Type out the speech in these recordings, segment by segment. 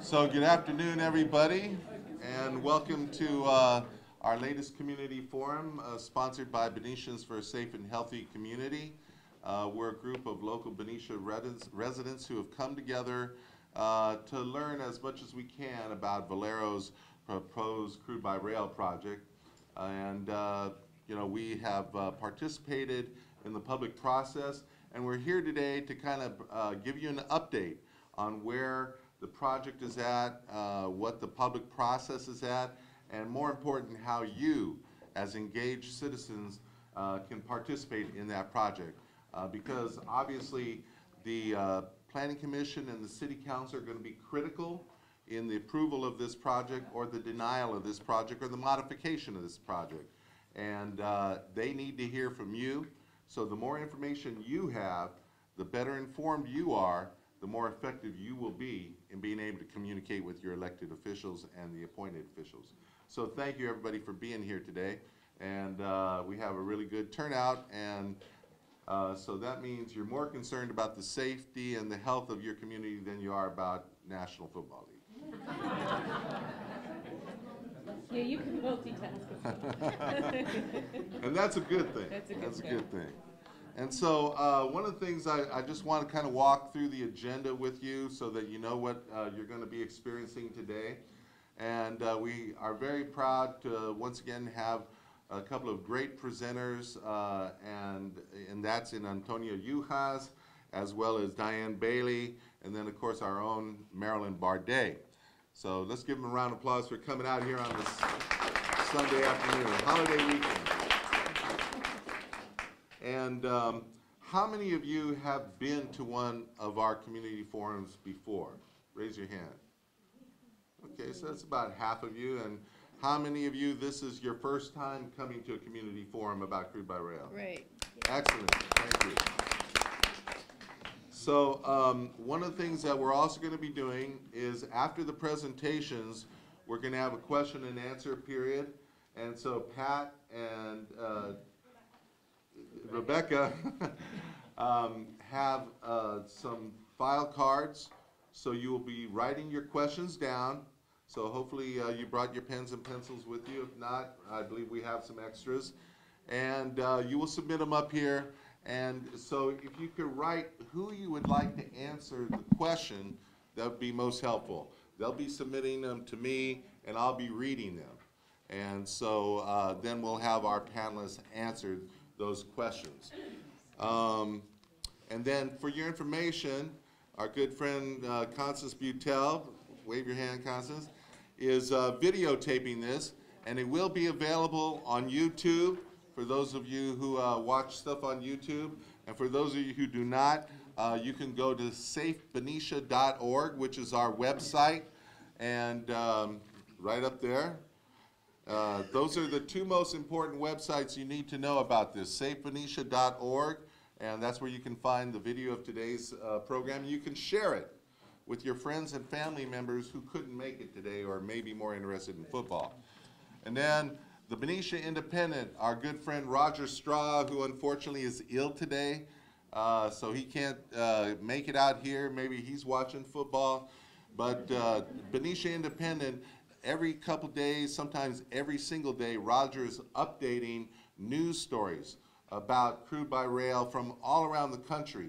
So good afternoon, everybody, and welcome to our latest community forum sponsored by Benicians for a Safe and Healthy Community. We're a group of local Benicia residents who have come together to learn as much as we can about Valero's proposed crude by rail project. And you know, we have participated in the public process, and we're here today to kind of give you an update on where the project is at, what the public process is at, and more important, how you, as engaged citizens, can participate in that project. Because obviously the Planning Commission and the City Council are going to be critical in the approval of this project or the denial of this project or the modification of this project. And they need to hear from you. So the more information you have, the better informed you are, the more effective you will be in being able to communicate with your elected officials and the appointed officials. So thank you, everybody, for being here today. And we have a really good turnout, and so that means you're more concerned about the safety and the health of your community than you are about National Football League. Yeah, you can multitask. And that's a good thing. That's a good thing. And so one of the things I just want to kind of walk through the agenda with you so that you know what you're going to be experiencing today. And we are very proud to once again have a couple of great presenters, and that's in Antonia Juhasz, as well as Diane Bailey, and then of course our own Marilyn Bardet. So let's give them a round of applause for coming out here on this Sunday afternoon, holiday weekend. And how many of you have been to one of our community forums before? Raise your hand. Okay, so that's about half of you. And how many of you, this is your first time coming to a community forum about crude by rail? Right. Excellent, thank you. So one of the things that we're also going to be doing is after the presentations, we're going to have a question and answer period. And so Pat and Rebecca have some file cards, so you will be writing your questions down. So hopefully you brought your pens and pencils with you. If not, I believe we have some extras. And you will submit them up here. And so if you could write who you would like to answer the question, that would be most helpful. They'll be submitting them to me, and I'll be reading them. And so then we'll have our panelists answer those questions. And then for your information, our good friend Constance Butel, wave your hand, Constance, is videotaping this, and it will be available on YouTube for those of you who watch stuff on YouTube. And for those of you who do not, you can go to safebenicia.org, which is our website, and right up there. Those are the two most important websites you need to know about this, safebenicia.org, and that's where you can find the video of today's program. You can share it with your friends and family members who couldn't make it today or may be more interested in football. And then the Benicia Independent, our good friend Roger Straw, who unfortunately is ill today, so he can't make it out here. Maybe he's watching football, but Benicia Independent, every couple days, sometimes every single day, Roger is updating news stories about crude by rail from all around the country,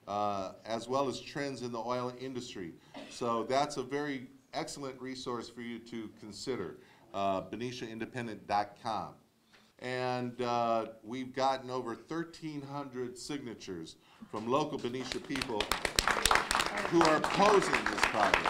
as well as trends in the oil industry. So that's a very excellent resource for you to consider, BeniciaIndependent.com. And we've gotten over 1,300 signatures from local Benicia people who are opposing this project.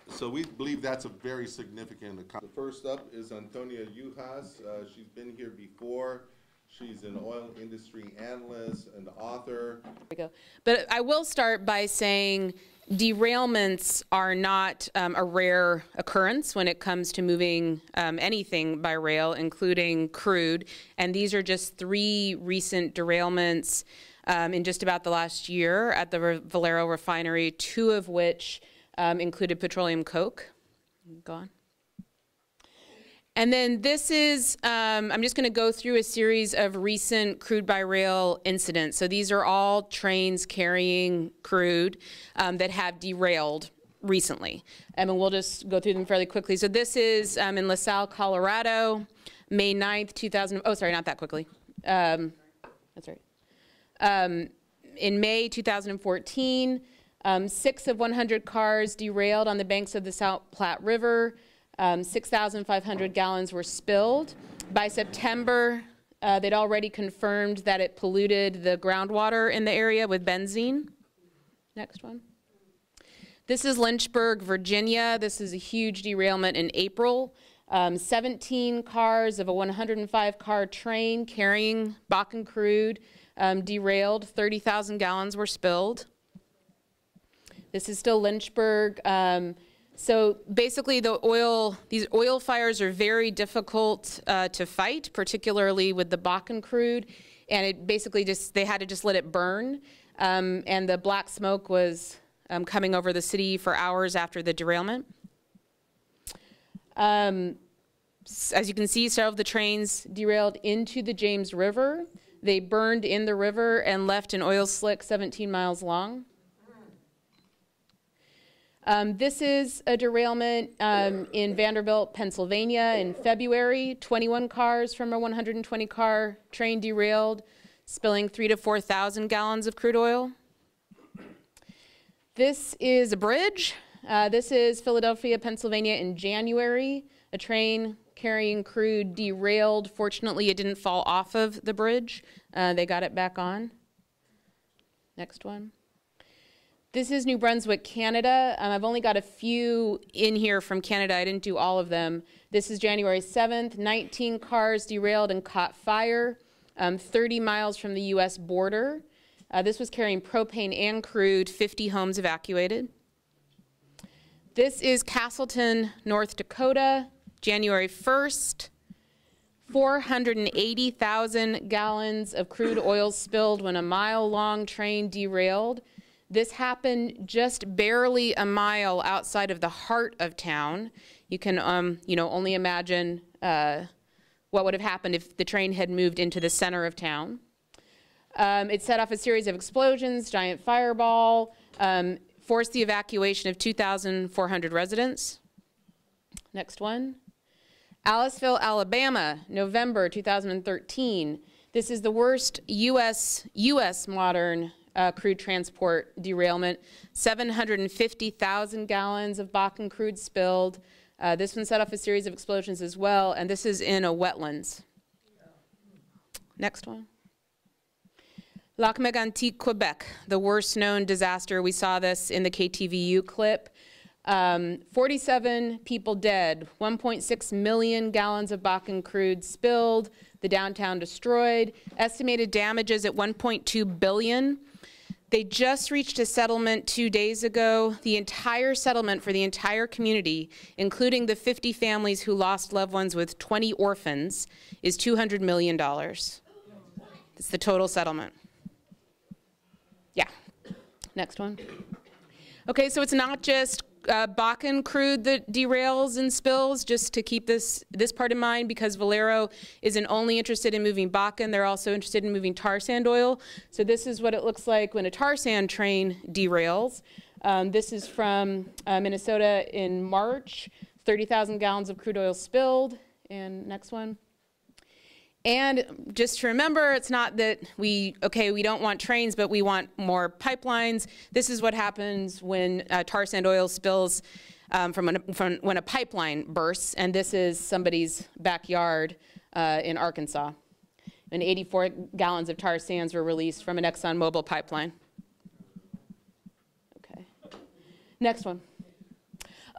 So we believe that's a very significant accomplishment. First up is Antonia Juhasz. She's been here before. She's an oil industry analyst and author. There we go. But I will start by saying derailments are not a rare occurrence when it comes to moving anything by rail, including crude. And these are just 3 recent derailments in just about the last year at the Valero refinery, 2 of which included petroleum coke. Go on. And then this is, I'm just going to go through a series of recent crude by rail incidents. So these are all trains carrying crude that have derailed. recently. And we'll just go through them fairly quickly. So this is in LaSalle, Colorado, May 9th, 2000, oh, sorry, not that quickly. That's right. In May 2014, 6 of 100 cars derailed on the banks of the South Platte River. 6,500 gallons were spilled. By September, they'd already confirmed that it polluted the groundwater in the area with benzene. Next one. This is Lynchburg, Virginia. This is a huge derailment in April. 17 cars of a 105-car train carrying Bakken crude derailed. 30,000 gallons were spilled. This is still Lynchburg. So basically these oil fires are very difficult to fight, particularly with the Bakken crude. And it basically they had to just let it burn. And the black smoke was coming over the city for hours after the derailment. As you can see, several of the trains derailed into the James River. They burned in the river and left an oil slick 17 miles long. This is a derailment in Vanderbilt, Pennsylvania in February. 21 cars from a 120-car train derailed, spilling 3,000 to 4,000 gallons of crude oil. This is a bridge. This is Philadelphia, Pennsylvania in January. A train carrying crude derailed. Fortunately, it didn't fall off of the bridge. They got it back on. Next one. This is New Brunswick, Canada. I've only got a few in here from Canada. I didn't do all of them. This is January 7th. 19 cars derailed and caught fire 30 miles from the U.S. border. This was carrying propane and crude, 50 homes evacuated. This is Castleton, North Dakota, January 1st. 480,000 gallons of crude oil spilled when a mile-long train derailed. This happened just barely a mile outside of the heart of town. You can, only imagine what would have happened if the train had moved into the center of town. It set off a series of explosions, giant fireball, forced the evacuation of 2,400 residents. Next one. Aliceville, Alabama, November 2013. This is the worst U.S. modern crude transport derailment. 750,000 gallons of Bakken crude spilled. This one set off a series of explosions as well, and this is in a wetlands. Next one. Lac Mégantic, Quebec, the worst known disaster. We saw this in the KTVU clip. 47 people dead, 1.6 million gallons of Bakken crude spilled, the downtown destroyed, estimated damages at 1.2 billion. They just reached a settlement 2 days ago. The entire settlement for the entire community, including the 50 families who lost loved ones with 20 orphans, is $200 million. It's the total settlement. Yeah. Next one. Okay, so it's not just Bakken crude that derails and spills, just to keep this part in mind, because Valero isn't only interested in moving Bakken, they're also interested in moving tar sand oil. So this is what it looks like when a tar sand train derails. This is from Minnesota in March, 30,000 gallons of crude oil spilled. And next one. And just to remember, it's not that we don't want trains, but we want more pipelines. This is what happens when tar sand oil spills from when a pipeline bursts, and this is somebody's backyard in Arkansas. And 84 gallons of tar sands were released from an ExxonMobil pipeline. Okay, next one.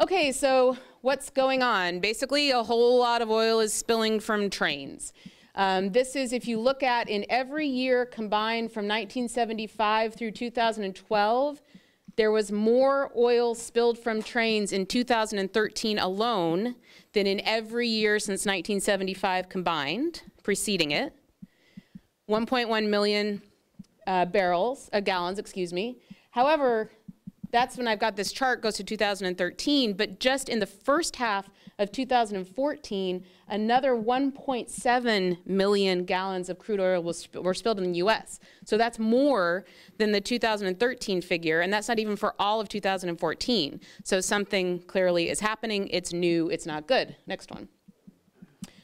Okay, so what's going on? Basically, a whole lot of oil is spilling from trains. This is, if you look at in every year combined from 1975 through 2012, there was more oil spilled from trains in 2013 alone than in every year since 1975 combined, preceding it. 1.1 million gallons, excuse me. However, that's when I've got this chart goes to 2013, but just in the first half of 2014, another 1.7 million gallons of crude oil were spilled in the US. So that's more than the 2013 figure, and that's not even for all of 2014. So something clearly is happening. It's new. It's not good. Next one.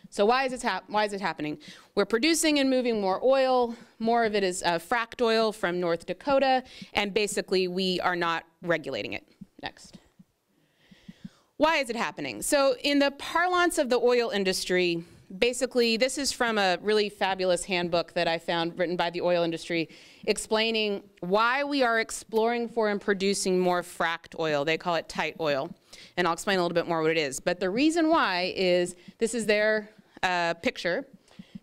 So why is it happening? We're producing and moving more oil. More of it is fracked oil from North Dakota, and basically we are not regulating it. Next. Why is it happening? So in the parlance of the oil industry, basically this is from a really fabulous handbook that I found written by the oil industry explaining why we are exploring for and producing more fracked oil. They call it tight oil, and I'll explain a little bit more what it is. But the reason why is this is their picture.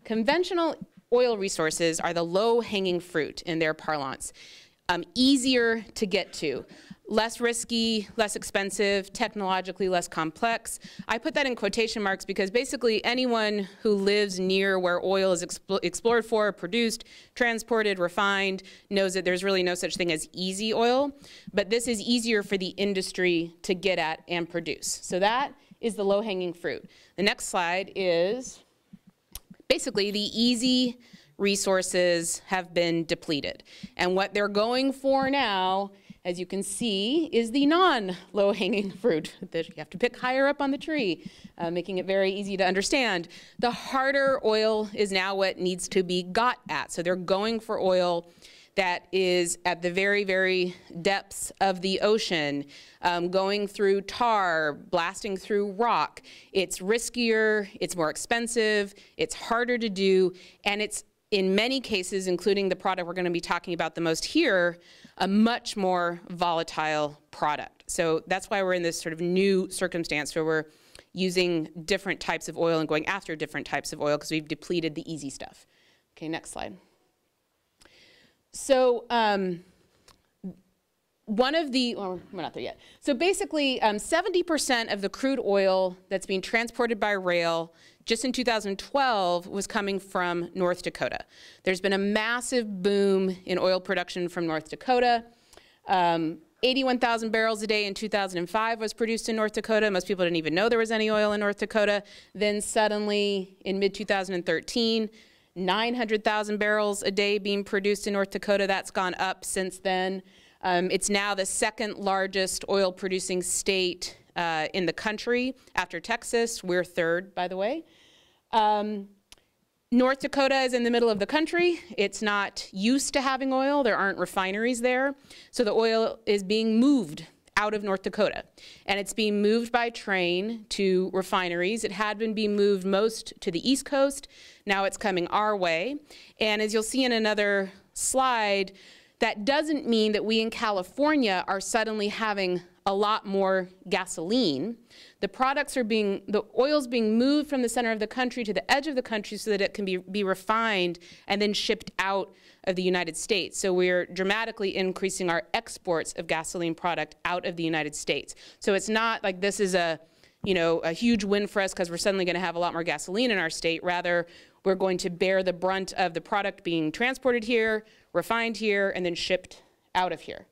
Conventional oil resources are the low-hanging fruit in their parlance. Easier to get to, less risky, less expensive, technologically less complex. I put that in quotation marks because basically anyone who lives near where oil is explored for, produced, transported, refined, knows that there's really no such thing as easy oil, but this is easier for the industry to get at and produce. So that is the low-hanging fruit. The next slide is basically the easy resources have been depleted. And what they're going for now, as you can see, is the non-low-hanging fruit that you have to pick higher up on the tree, making it very easy to understand. The harder oil is now what needs to be got at. So they're going for oil that is at the very, very depths of the ocean, going through tar, blasting through rock. It's riskier, it's more expensive, it's harder to do, and it's, in many cases, including the product we're going to be talking about the most here, a much more volatile product. So that's why we're in this sort of new circumstance where we're using different types of oil and going after different types of oil because we've depleted the easy stuff. Okay, next slide. So one of the, well, we're not there yet. So basically 70% of the crude oil that's being transported by rail just in 2012 was coming from North Dakota. There's been a massive boom in oil production from North Dakota. 81,000 barrels a day in 2005 was produced in North Dakota. Most people didn't even know there was any oil in North Dakota. Then suddenly in mid-2013, 900,000 barrels a day being produced in North Dakota. That's gone up since then. It's now the second largest oil producing state in the country after Texas. We're third, by the way. North Dakota is in the middle of the country. It's not used to having oil. There aren't refineries there. So the oil is being moved out of North Dakota. And it's being moved by train to refineries. It had been being moved most to the East Coast. Now it's coming our way. And as you'll see in another slide, that doesn't mean that we in California are suddenly having a lot more gasoline. The products are the oil's being moved from the center of the country to the edge of the country so that it can be refined and then shipped out of the United States. So we're dramatically increasing our exports of gasoline product out of the United States. So it's not like this is a huge win for us because we're suddenly going to have a lot more gasoline in our state. Rather, we're going to bear the brunt of the product being transported here, refined here, and then shipped out of here.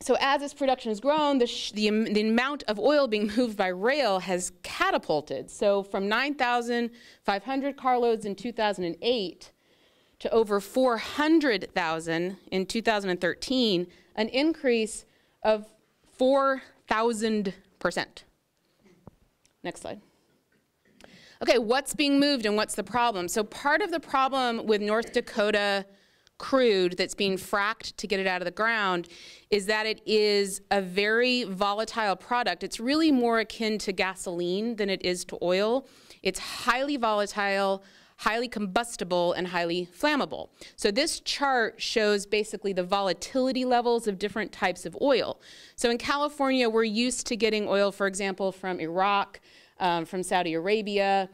So as this production has grown, the amount of oil being moved by rail has catapulted. So from 9,500 carloads in 2008 to over 400,000 in 2013, an increase of 4,000%. Next slide. Okay, what's being moved and what's the problem? So part of the problem with North Dakota crude that's being fracked to get it out of the ground is that it is a very volatile product. It's really more akin to gasoline than it is to oil. It's highly volatile, highly combustible, and highly flammable. So this chart shows basically the volatility levels of different types of oil. So in California, we're used to getting oil, for example, from Iraq, from Saudi Arabia.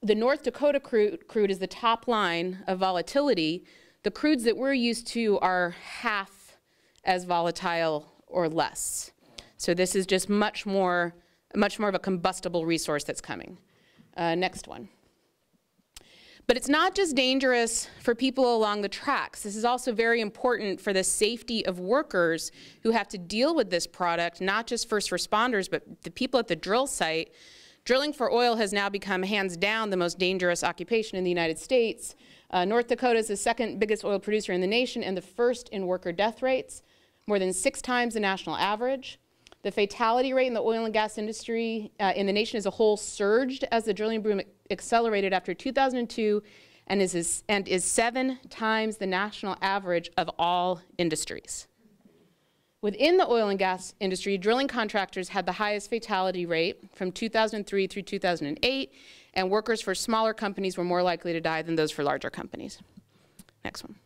The North Dakota crude is the top line of volatility. The crudes that we're used to are half as volatile or less. So this is just much more of a combustible resource that's coming. Next one. But it's not just dangerous for people along the tracks. This is also very important for the safety of workers who have to deal with this product, not just first responders, but the people at the drill site. Drilling for oil has now become, hands down, the most dangerous occupation in the United States. North Dakota is the second biggest oil producer in the nation and the first in worker death rates, more than 6 times the national average. The fatality rate in the oil and gas industry in the nation as a whole surged as the drilling boom accelerated after 2002 and is 7 times the national average of all industries. Within the oil and gas industry, drilling contractors had the highest fatality rate from 2003 through 2008, and workers for smaller companies were more likely to die than those for larger companies. Next one.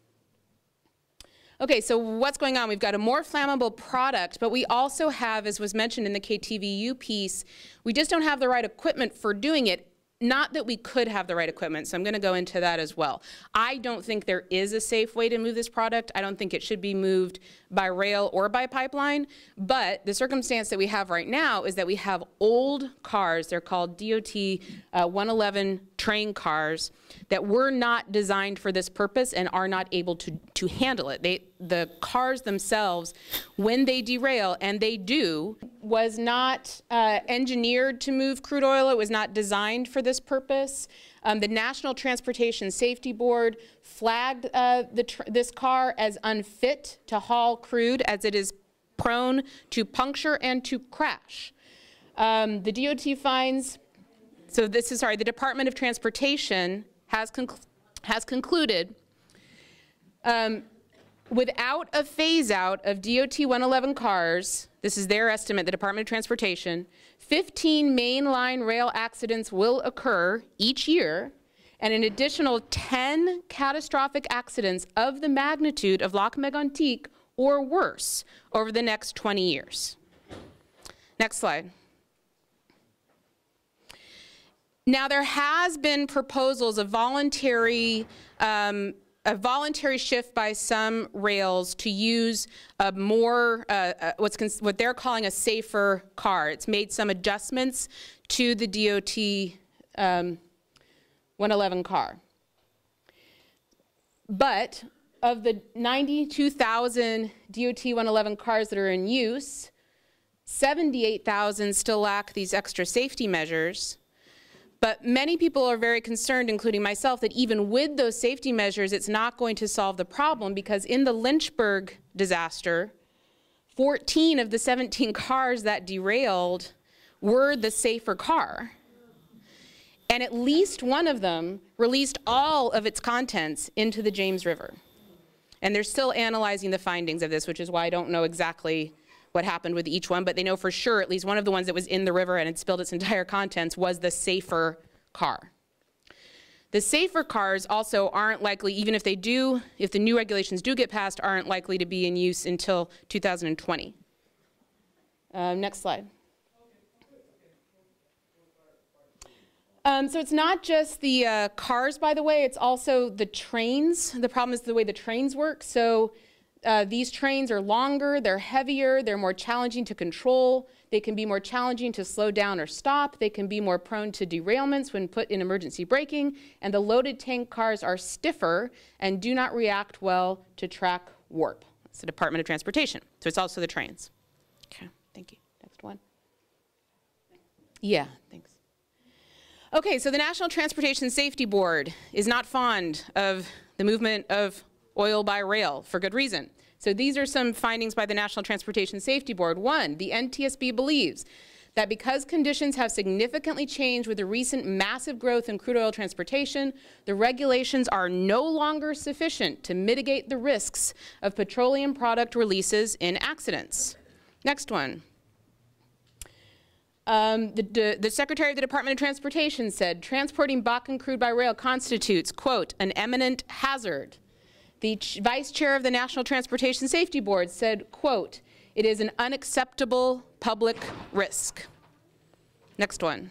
Okay, so what's going on? We've got a more flammable product, but we also have, as was mentioned in the KTVU piece, we just don't have the right equipment for doing it. Not that we could have the right equipment, so I'm going to go into that as well. I don't think there is a safe way to move this product. I don't think it should be moved by rail or by pipeline, but the circumstance that we have right now is that we have old cars, they're called DOT 111 train cars, that were not designed for this purpose and are not able to handle it. The cars themselves, when they derail, and they do, was not engineered to move crude oil. It was not designed for this purpose. The National Transportation Safety Board flagged this car as unfit to haul crude, as it is prone to puncture and to crash. The DOT finds, so this is, sorry, the Department of Transportation has concluded without a phase-out of DOT 111 cars, this is their estimate, the Department of Transportation, 15 mainline rail accidents will occur each year, and an additional 10 catastrophic accidents of the magnitude of Lac Mégantic or worse over the next 20 years. Next slide. Now, there has been proposals of a voluntary shift by some rails to use a more, what they're calling a safer car. It's made some adjustments to the DOT 111 car. But of the 92,000 DOT 111 cars that are in use, 78,000 still lack these extra safety measures. But many people are very concerned, including myself, that even with those safety measures, it's not going to solve the problem, because in the Lynchburg disaster, 14 of the 17 cars that derailed were the safer car. And at least one of them released all of its contents into the James River. And they're still analyzing the findings of this, which is why I don't know exactly what happened with each one, but they know for sure at least one of the ones that was in the river and had spilled its entire contents was the safer car. The safer cars also aren't likely, even if they do, if the new regulations do get passed, aren't likely to be in use until 2020. Next slide. So it's not just the cars, by the way, it's also the trains. The problem is the way the trains work. So these trains are longer, they're heavier, they're more challenging to control, they can be more challenging to slow down or stop, they can be more prone to derailments when put in emergency braking, and the loaded tank cars are stiffer and do not react well to track warp. It's the Department of Transportation, so it's also the trains. Okay, thank you. Next one. Yeah, thanks. Okay, so the National Transportation Safety Board is not fond of the movement of oil by rail, for good reason. So these are some findings by the National Transportation Safety Board. 1, the NTSB believes that because conditions have significantly changed with the recent massive growth in crude oil transportation, the regulations are no longer sufficient to mitigate the risks of petroleum product releases in accidents. Next one. The Secretary of the Department of Transportation said, transporting Bakken crude by rail constitutes, quote, an eminent hazard. The Vice Chair of the National Transportation Safety Board said, quote, it is an unacceptable public risk. Next one.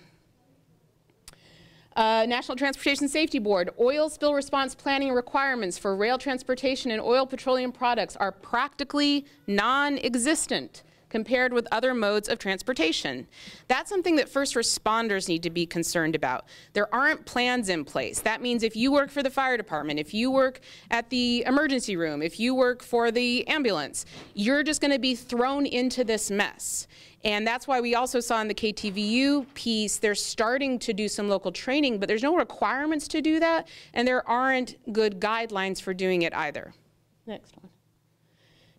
National Transportation Safety Board, oil spill response planning requirements for rail transportation and oil petroleum products are practically non-existent. compared with other modes of transportation. That's something that first responders need to be concerned about. There aren't plans in place. That means if you work for the fire department, if you work at the emergency room, if you work for the ambulance, you're just going to be thrown into this mess. And that's why we also saw in the KTVU piece, they're starting to do some local training, but there's no requirements to do that, and there aren't good guidelines for doing it either. Next one.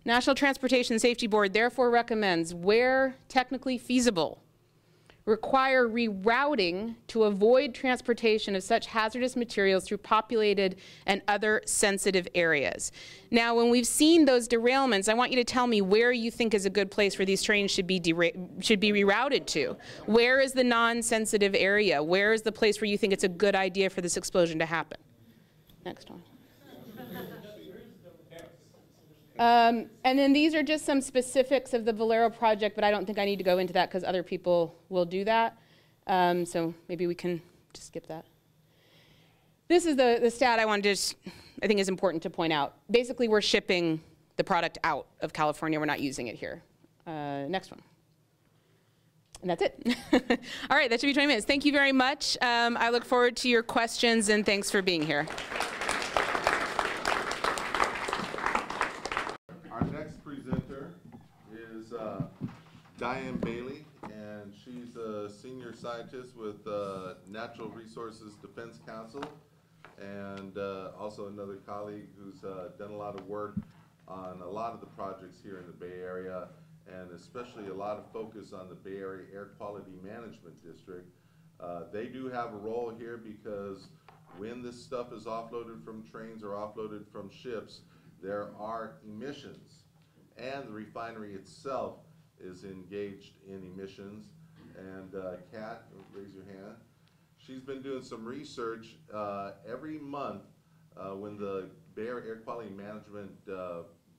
National Transportation Safety Board therefore recommends, where technically feasible, require rerouting to avoid transportation of such hazardous materials through populated and other sensitive areas. Now, when we've seen those derailments, I want you to tell me where you think is a good place where these trains should be rerouted to. Where is the non-sensitive area? Where is the place where you think it's a good idea for this explosion to happen? Next one. And then these are just some specifics of the Valero project, but I don't think I need to go into that because other people will do that. So maybe we can just skip that. This is the stat I wanted to I think is important to point out. Basically, we're shipping the product out of California. We're not using it here. Next one. And that's it. All right, that should be 20 minutes. Thank you very much. I look forward to your questions, and thanks for being here. Our next presenter is Diane Bailey, and she's a senior scientist with Natural Resources Defense Council, and also another colleague who's done a lot of work on a lot of the projects here in the Bay Area, and especially a lot of focus on the Bay Area Air Quality Management District. They do have a role here because when this stuff is offloaded from trains or offloaded from ships, there are emissions, and the refinery itself is engaged in emissions. And Kat, raise your hand. She's been doing some research every month when the Bay Area Air Quality Management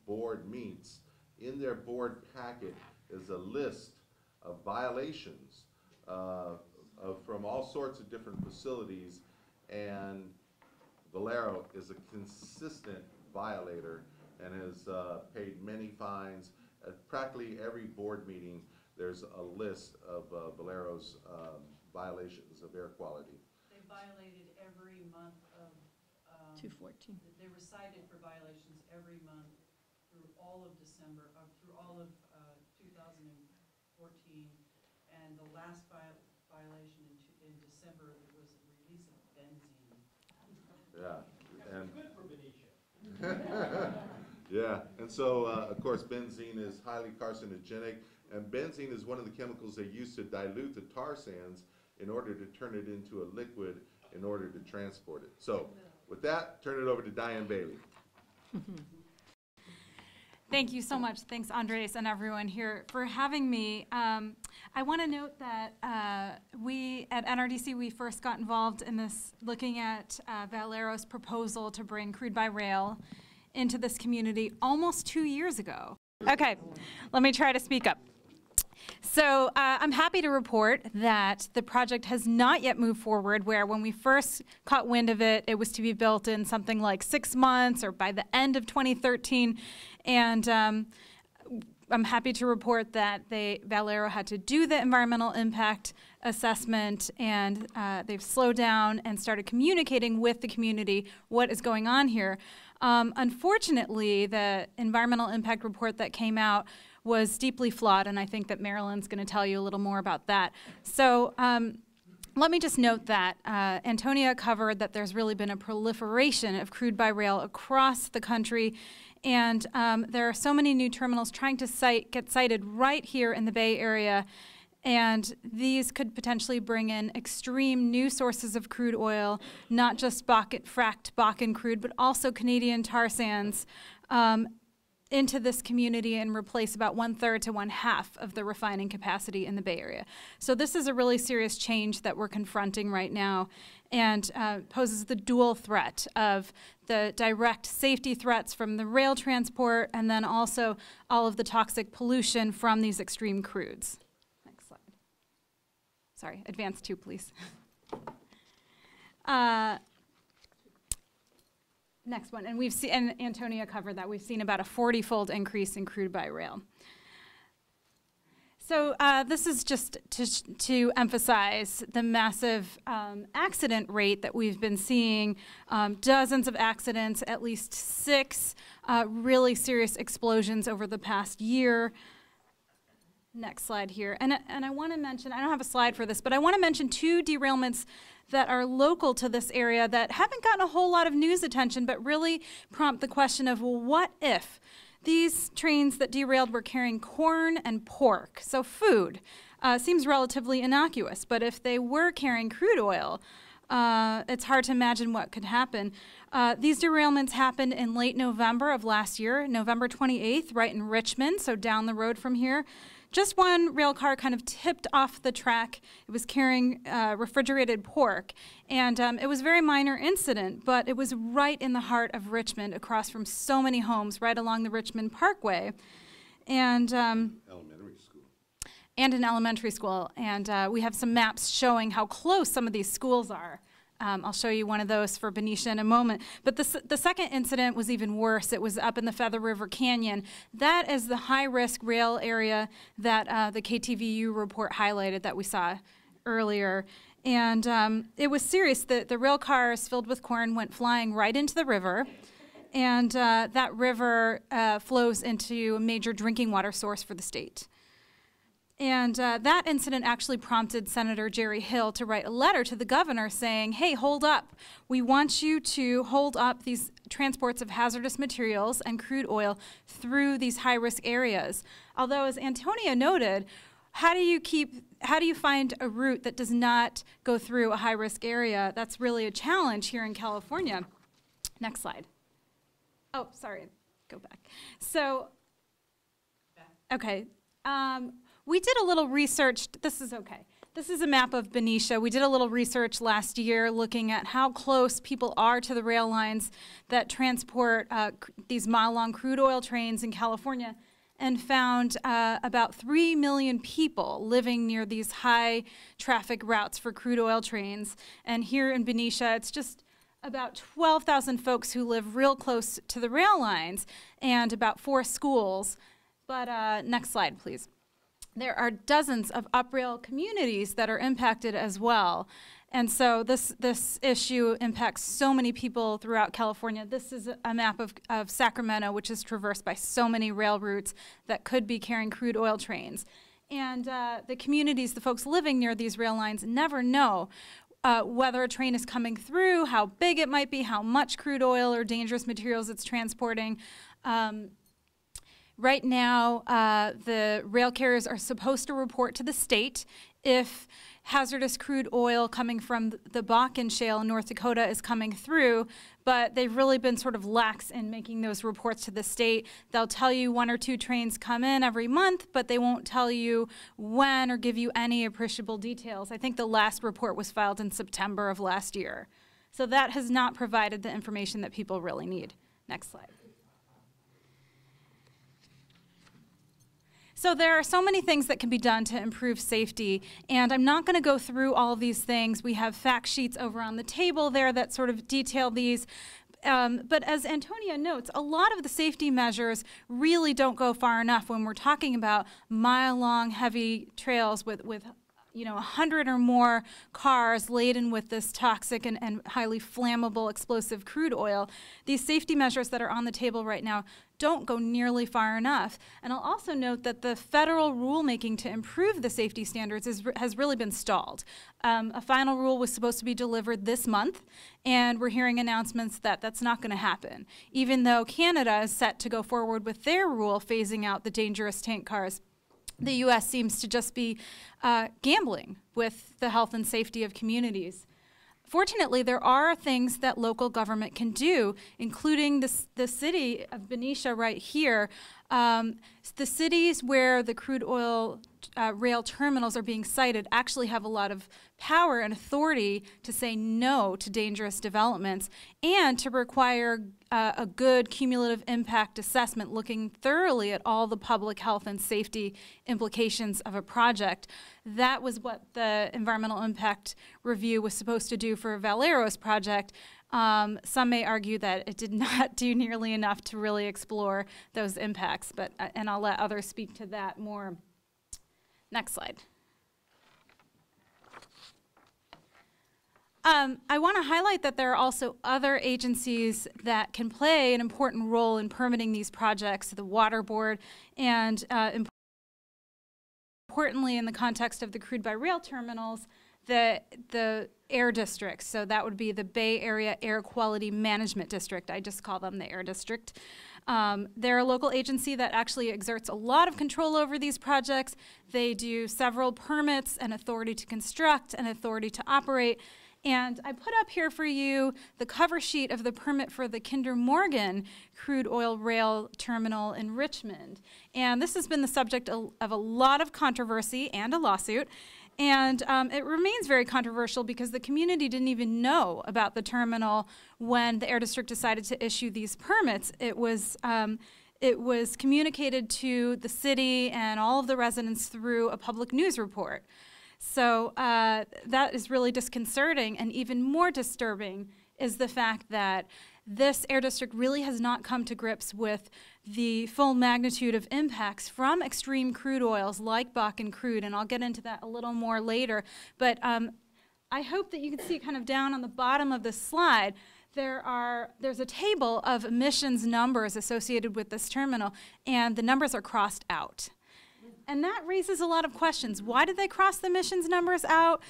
Board meets. In their board packet is a list of violations from all sorts of different facilities, and Valero is a consistent violator and has paid many fines. At practically every board meeting, there's a list of Valero's violations of air quality. They violated every month of 214. They were cited for violations every month through all of December, through all of 2014, and the last violation in December was the release of benzene. Yeah, and good for Benicia. yeah, and so of course benzene is highly carcinogenic, and benzene is one of the chemicals they use to dilute the tar sands in order to turn it into a liquid in order to transport it. So with that, turn it over to Diane Bailey. Thank you so much. Thanks, Andrés, and everyone here for having me. I want to note that we at NRDC, we first got involved in this looking at Valero's proposal to bring crude by rail into this community almost 2 years ago. Okay, let me try to speak up. So I'm happy to report that the project has not yet moved forward, where when we first caught wind of it, it was to be built in something like 6 months or by the end of 2013. And I'm happy to report that Valero had to do the environmental impact assessment, and they've slowed down and started communicating with the community what is going on here. Unfortunately, the environmental impact report that came out was deeply flawed, and I think that Marilyn's going to tell you a little more about that. So let me just note that Antonia covered that there's really been a proliferation of crude by rail across the country, and there are so many new terminals trying to get sited right here in the Bay Area, and these could potentially bring in extreme new sources of crude oil, not just fracked Bakken crude, but also Canadian tar sands, into this community and replace about 1/3 to 1/2 of the refining capacity in the Bay Area. So this is a really serious change that we're confronting right now, and poses the dual threat of the direct safety threats from the rail transport, and then also all of the toxic pollution from these extreme crudes. Next slide. Sorry, advance 2, please. Next one, and we've seen, and Antonia covered that, we've seen about a 40-fold increase in crude by rail. So this is just to emphasize the massive accident rate that we've been seeing. Dozens of accidents, at least 6 really serious explosions over the past year. Next slide here. And I want to mention, I don't have a slide for this, but I want to mention 2 derailments that are local to this area that haven't gotten a whole lot of news attention, but really prompt the question of, well, what if these trains that derailed were carrying corn and pork? So food seems relatively innocuous, but if they were carrying crude oil, it's hard to imagine what could happen. These derailments happened in late November of last year, November 28th, right in Richmond, so down the road from here. Just one rail car kind of tipped off the track. It was carrying refrigerated pork, and it was a very minor incident, but it was right in the heart of Richmond, across from so many homes, right along the Richmond Parkway, and Elementary school. And an elementary school. And we have some maps showing how close some of these schools are. I'll show you one of those for Benicia in a moment. But the second incident was even worse. It was up in the Feather River Canyon. That is the high-risk rail area that the KTVU report highlighted that we saw earlier. And it was serious. The rail cars filled with corn went flying right into the river. And that river flows into a major drinking water source for the state. And that incident actually prompted Senator Jerry Hill to write a letter to the governor saying, hey, hold up. We want you to hold up these transports of hazardous materials and crude oil through these high-risk areas. Although, as Antonia noted, how do you find a route that does not go through a high-risk area? That's really a challenge here in California. Next slide. Oh, sorry. Go back. So, okay. We did a little research. This is okay. This is a map of Benicia. We did a little research last year looking at how close people are to the rail lines that transport these mile-long crude oil trains in California, and found about 3 million people living near these high-traffic routes for crude oil trains. And here in Benicia, it's just about 12,000 folks who live real close to the rail lines, and about 4 schools. But next slide, please. There are dozens of up-rail communities that are impacted as well. And so this issue impacts so many people throughout California. This is a map of Sacramento, which is traversed by so many rail routes that could be carrying crude oil trains. And the communities, the folks living near these rail lines, never know whether a train is coming through, how big it might be, how much crude oil or dangerous materials it's transporting. Right now, the rail carriers are supposed to report to the state if hazardous crude oil coming from the Bakken Shale in North Dakota is coming through, but they've really been sort of lax in making those reports to the state. They'll tell you 1 or 2 trains come in every month, but they won't tell you when or give you any appreciable details. I think the last report was filed in September of last year. So that has not provided the information that people really need. Next slide. So there are so many things that can be done to improve safety, and I'm not going to go through all of these things. We have fact sheets over on the table there that sort of detail these. But as Antonia notes, a lot of the safety measures really don't go far enough when we're talking about mile-long heavy trails with 100 or more cars laden with this toxic and highly flammable explosive crude oil. These safety measures that are on the table right now don't go nearly far enough. And I'll also note that the federal rulemaking to improve the safety standards has really been stalled. A final rule was supposed to be delivered this month, and we're hearing announcements that that's not going to happen, even though Canada is set to go forward with their rule phasing out the dangerous tank cars. The U.S. seems to just be gambling with the health and safety of communities. Fortunately, there are things that local government can do, including the city of Benicia right here. The cities where the crude oil rail terminals are being sited actually have a lot of power and authority to say no to dangerous developments and to require a good cumulative impact assessment looking thoroughly at all the public health and safety implications of a project. That was what the environmental impact review was supposed to do for Valero's project. Some may argue that it did not do nearly enough to really explore those impacts, and I'll let others speak to that more. Next slide. I want to highlight that there are also other agencies that can play an important role in permitting these projects, the Water Board, and importantly in the context of the crude by rail terminals, the air districts. So that would be the Bay Area Air Quality Management District. I just call them the Air District. They're a local agency that actually exerts a lot of control over these projects. They do several permits, an authority to construct, an authority to operate. And I put up here for you the cover sheet of the permit for the Kinder Morgan crude oil rail terminal in Richmond. And this has been the subject of a lot of controversy and a lawsuit. And it remains very controversial because the community didn't even know about the terminal when the Air District decided to issue these permits. It was communicated to the city and all of the residents through a public news report. So that is really disconcerting, and even more disturbing is the fact that this air district really has not come to grips with the full magnitude of impacts from extreme crude oils like Bakken crude, and I'll get into that a little more later. But I hope that you can see kind of down on the bottom of this slide, there's a table of emissions numbers associated with this terminal, and the numbers are crossed out. And that raises a lot of questions. Why did they cross the emissions numbers out?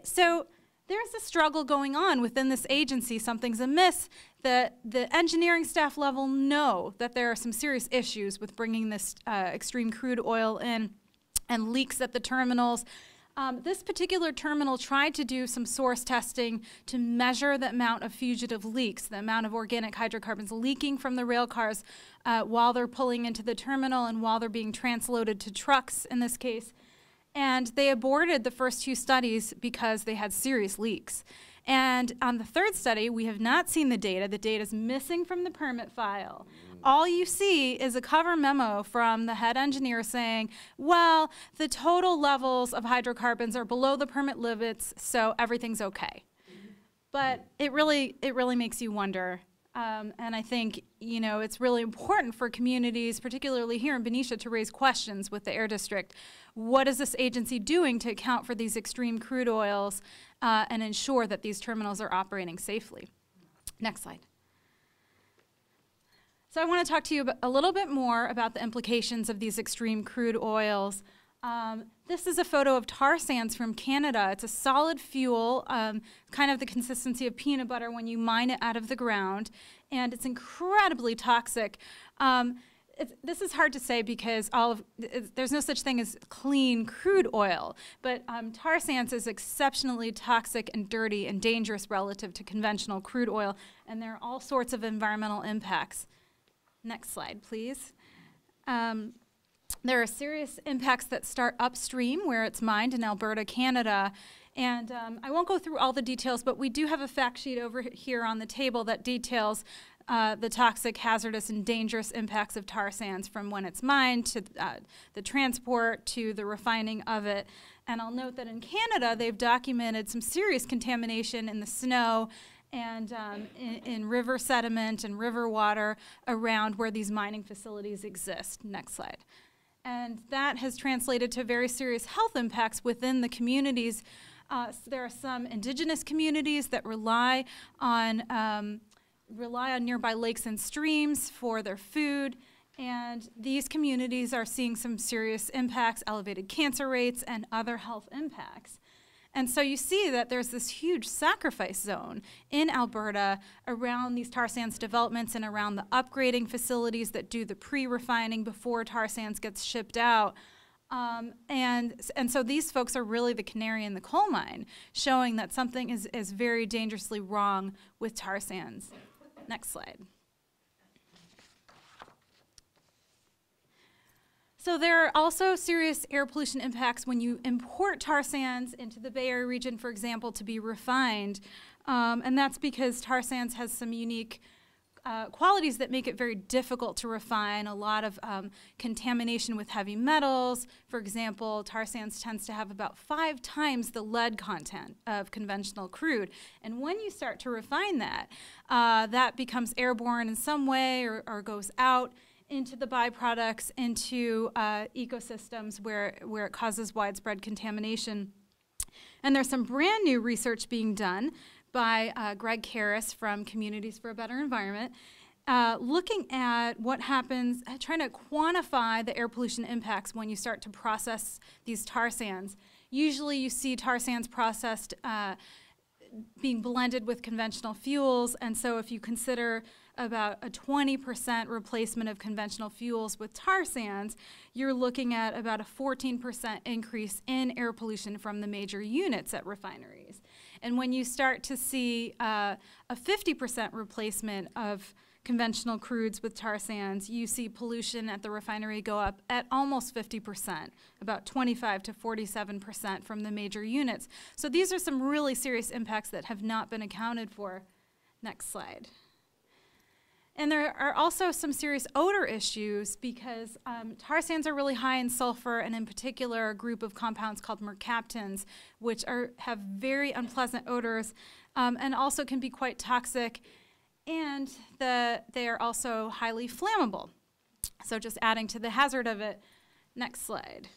So there's a struggle going on within this agency. Something's amiss. The engineering staff level know that there are some serious issues with bringing this extreme crude oil in and leaks at the terminals. This particular terminal tried to do some source testing to measure the amount of fugitive leaks, the amount of organic hydrocarbons leaking from the rail cars while they're pulling into the terminal and while they're being transloaded to trucks in this case. And they aborted the first two studies because they had serious leaks. And on the third study, we have not seen the data. The data is missing from the permit file. All you see is a cover memo from the head engineer saying, well, the total levels of hydrocarbons are below the permit limits, so everything's okay. But it really makes you wonder. And I think, you know, it's really important for communities, particularly here in Benicia, to raise questions with the Air District. What is this agency doing to account for these extreme crude oils and ensure that these terminals are operating safely? Next slide. So I want to talk to you a little bit more about the implications of these extreme crude oils. This is a photo of tar sands from Canada. It's a solid fuel, kind of the consistency of peanut butter when you mine it out of the ground, and it's incredibly toxic. This is hard to say because there's no such thing as clean crude oil, but tar sands is exceptionally toxic and dirty and dangerous relative to conventional crude oil, and there are all sorts of environmental impacts. Next slide, please. There are serious impacts that start upstream where it's mined in Alberta, Canada. And I won't go through all the details, but we do have a fact sheet over here on the table that details the toxic, hazardous, and dangerous impacts of tar sands from when it's mined to the transport to the refining of it. And I'll note that in Canada, they've documented some serious contamination in the snow and in river sediment and river water around where these mining facilities exist. Next slide. And that has translated to very serious health impacts within the communities. There are some indigenous communities that rely on nearby lakes and streams for their food, and these communities are seeing some serious impacts, elevated cancer rates, and other health impacts. And so you see that there's this huge sacrifice zone in Alberta around these tar sands developments and around the upgrading facilities that do the pre-refining before tar sands gets shipped out. And so these folks are really the canary in the coal mine, showing that something is very dangerously wrong with tar sands. Next slide. So there are also serious air pollution impacts when you import tar sands into the Bay Area region, for example, to be refined. And that's because tar sands has some unique qualities that make it very difficult to refine. A lot of contamination with heavy metals. For example, tar sands tends to have about 5 times the lead content of conventional crude. And when you start to refine that, that becomes airborne in some way or goes out. into the byproducts, into ecosystems where it causes widespread contamination. And there's some brand new research being done by Greg Karras from Communities for a Better Environment, looking at what happens, trying to quantify the air pollution impacts when you start to process these tar sands. Usually you see tar sands processed being blended with conventional fuels, and so if you consider about a 20% replacement of conventional fuels with tar sands, you're looking at about a 14% increase in air pollution from the major units at refineries. And when you start to see a 50% replacement of conventional crudes with tar sands, you see pollution at the refinery go up at almost 50%, about 25 to 47% from the major units. So these are some really serious impacts that have not been accounted for. Next slide. And there are also some serious odor issues because tar sands are really high in sulfur, and in particular a group of compounds called mercaptans, which have very unpleasant odors and also can be quite toxic. And they are also highly flammable. So just adding to the hazard of it. Next slide.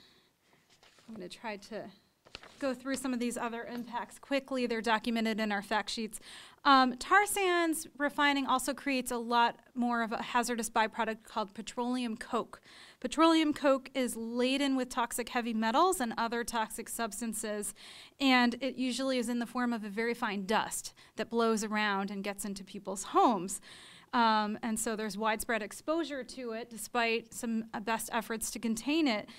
I'm going to try to go through some of these other impacts quickly. They're documented in our fact sheets. Tar sands refining also creates a lot more of a hazardous byproduct called petroleum coke. Petroleum coke is laden with toxic heavy metals and other toxic substances, and it usually is in the form of a very fine dust that blows around and gets into people's homes. And so there's widespread exposure to it despite some best efforts to contain it.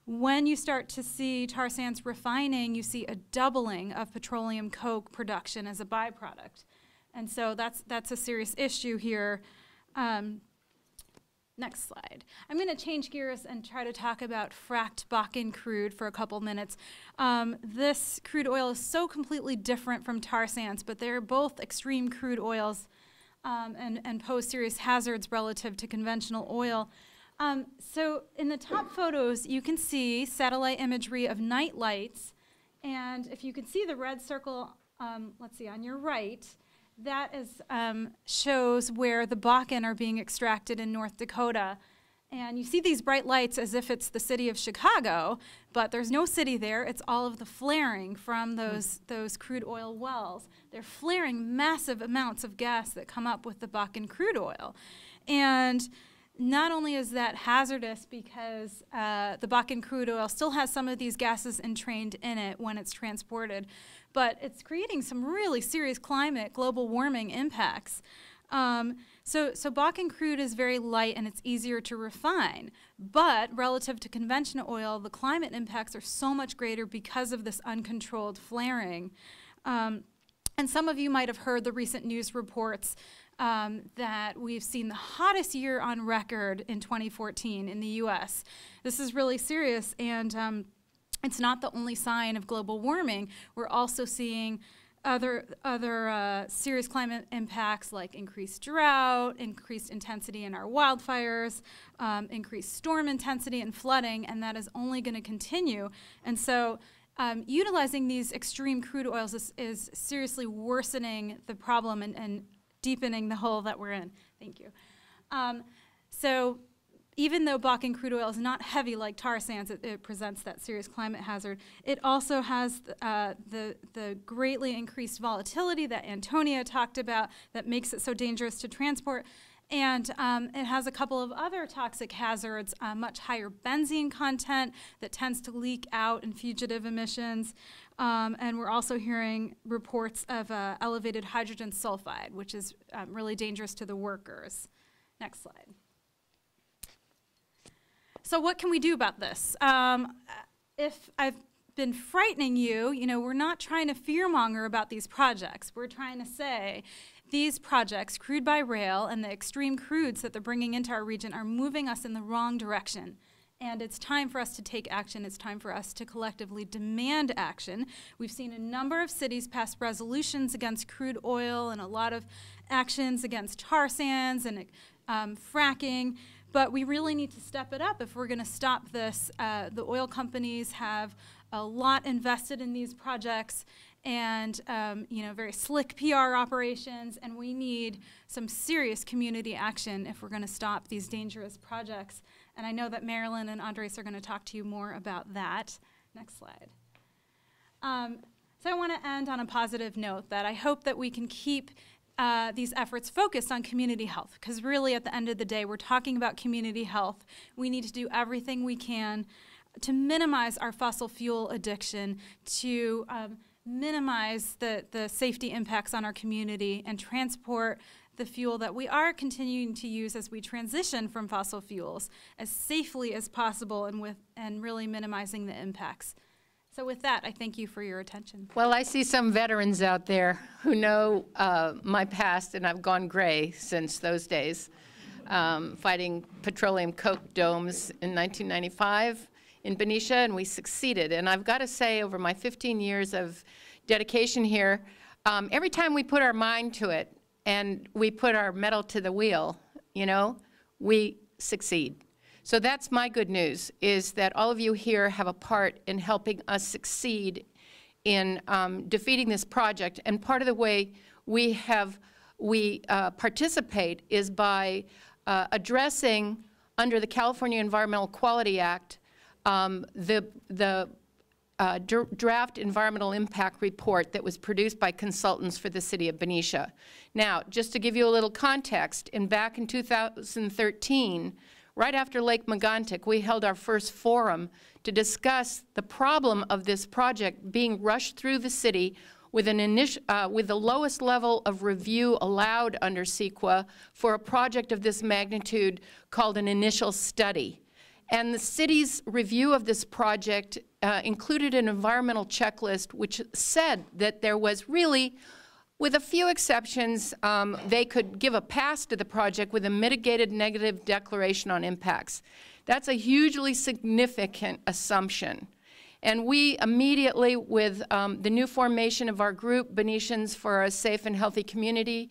When you start to see tar sands refining, you see a doubling of petroleum coke production as a byproduct. And so that's a serious issue here. Next slide. I'm going to change gears and try to talk about fracked Bakken crude for a couple minutes. This crude oil is so completely different from tar sands, but they're both extreme crude oils and pose serious hazards relative to conventional oil. So in the top photos, you can see satellite imagery of night lights. And if you can see the red circle, let's see, on your right, that shows where the Bakken are being extracted in North Dakota. And you see these bright lights as if it's the city of Chicago, but there's no city there. It's all of the flaring from those crude oil wells. They're flaring massive amounts of gas that come up with the Bakken crude oil. And not only is that hazardous because the Bakken crude oil still has some of these gases entrained in it when it's transported, but it's creating some really serious global warming impacts. So Bakken crude is very light and it's easier to refine, but relative to conventional oil, the climate impacts are so much greater because of this uncontrolled flaring. And some of you might have heard the recent news reports that we've seen the hottest year on record in 2014 in the US. This is really serious, and it's not the only sign of global warming. We're also seeing other serious climate impacts like increased drought, increased intensity in our wildfires, increased storm intensity and flooding, and that is only going to continue. And so utilizing these extreme crude oils is seriously worsening the problem and deepening the hole that we're in. Thank you. So even though Bakken crude oil is not heavy like tar sands, it presents that serious climate hazard. It also has the greatly increased volatility that Antonia talked about that makes it so dangerous to transport. And it has a couple of other toxic hazards, much higher benzene content that tends to leak out in fugitive emissions. And we're also hearing reports of elevated hydrogen sulfide, which is really dangerous to the workers. Next slide. So what can we do about this? If I've been frightening you, we're not trying to fearmonger about these projects. We're trying to say these projects, crude by rail, and the extreme crudes that they're bringing into our region are moving us in the wrong direction. And it's time for us to take action. It's time for us to collectively demand action. We've seen a number of cities pass resolutions against crude oil and a lot of actions against tar sands and fracking. But we really need to step it up if we're going to stop this. The oil companies have a lot invested in these projects, and very slick PR operations, and we need some serious community action if we're going to stop these dangerous projects. And I know that Marilyn and Andrés are going to talk to you more about that. Next slide. So I want to end on a positive note that I hope that we can keep these efforts focused on community health, because really at the end of the day, we're talking about community health. We need to do everything we can to minimize our fossil fuel addiction, to minimize the safety impacts on our community, and transport the fuel that we are continuing to use as we transition from fossil fuels as safely as possible, and really minimizing the impacts. So with that, I thank you for your attention. Well, I see some veterans out there who know my past, and I've gone gray since those days, fighting petroleum coke domes in 1995 in Benicia, and we succeeded. And I've got to say, over my 15 years of dedication here, every time we put our mind to it and we put our metal to the wheel, we succeed. So that's my good news, is that all of you here have a part in helping us succeed in defeating this project. And part of the way we participate is by addressing, under the California Environmental Quality Act, the draft environmental impact report that was produced by consultants for the city of Benicia. Now, just to give you a little context, back in 2013, right after Lake Megantic, we held our first forum to discuss the problem of this project being rushed through the city with the lowest level of review allowed under CEQA for a project of this magnitude, called an initial study. And the city's review of this project included an environmental checklist which said that there was really, with a few exceptions, they could give a pass to the project with a mitigated negative declaration on impacts. That's a hugely significant assumption. And we immediately, with the new formation of our group, Benicians for a Safe and Healthy Community,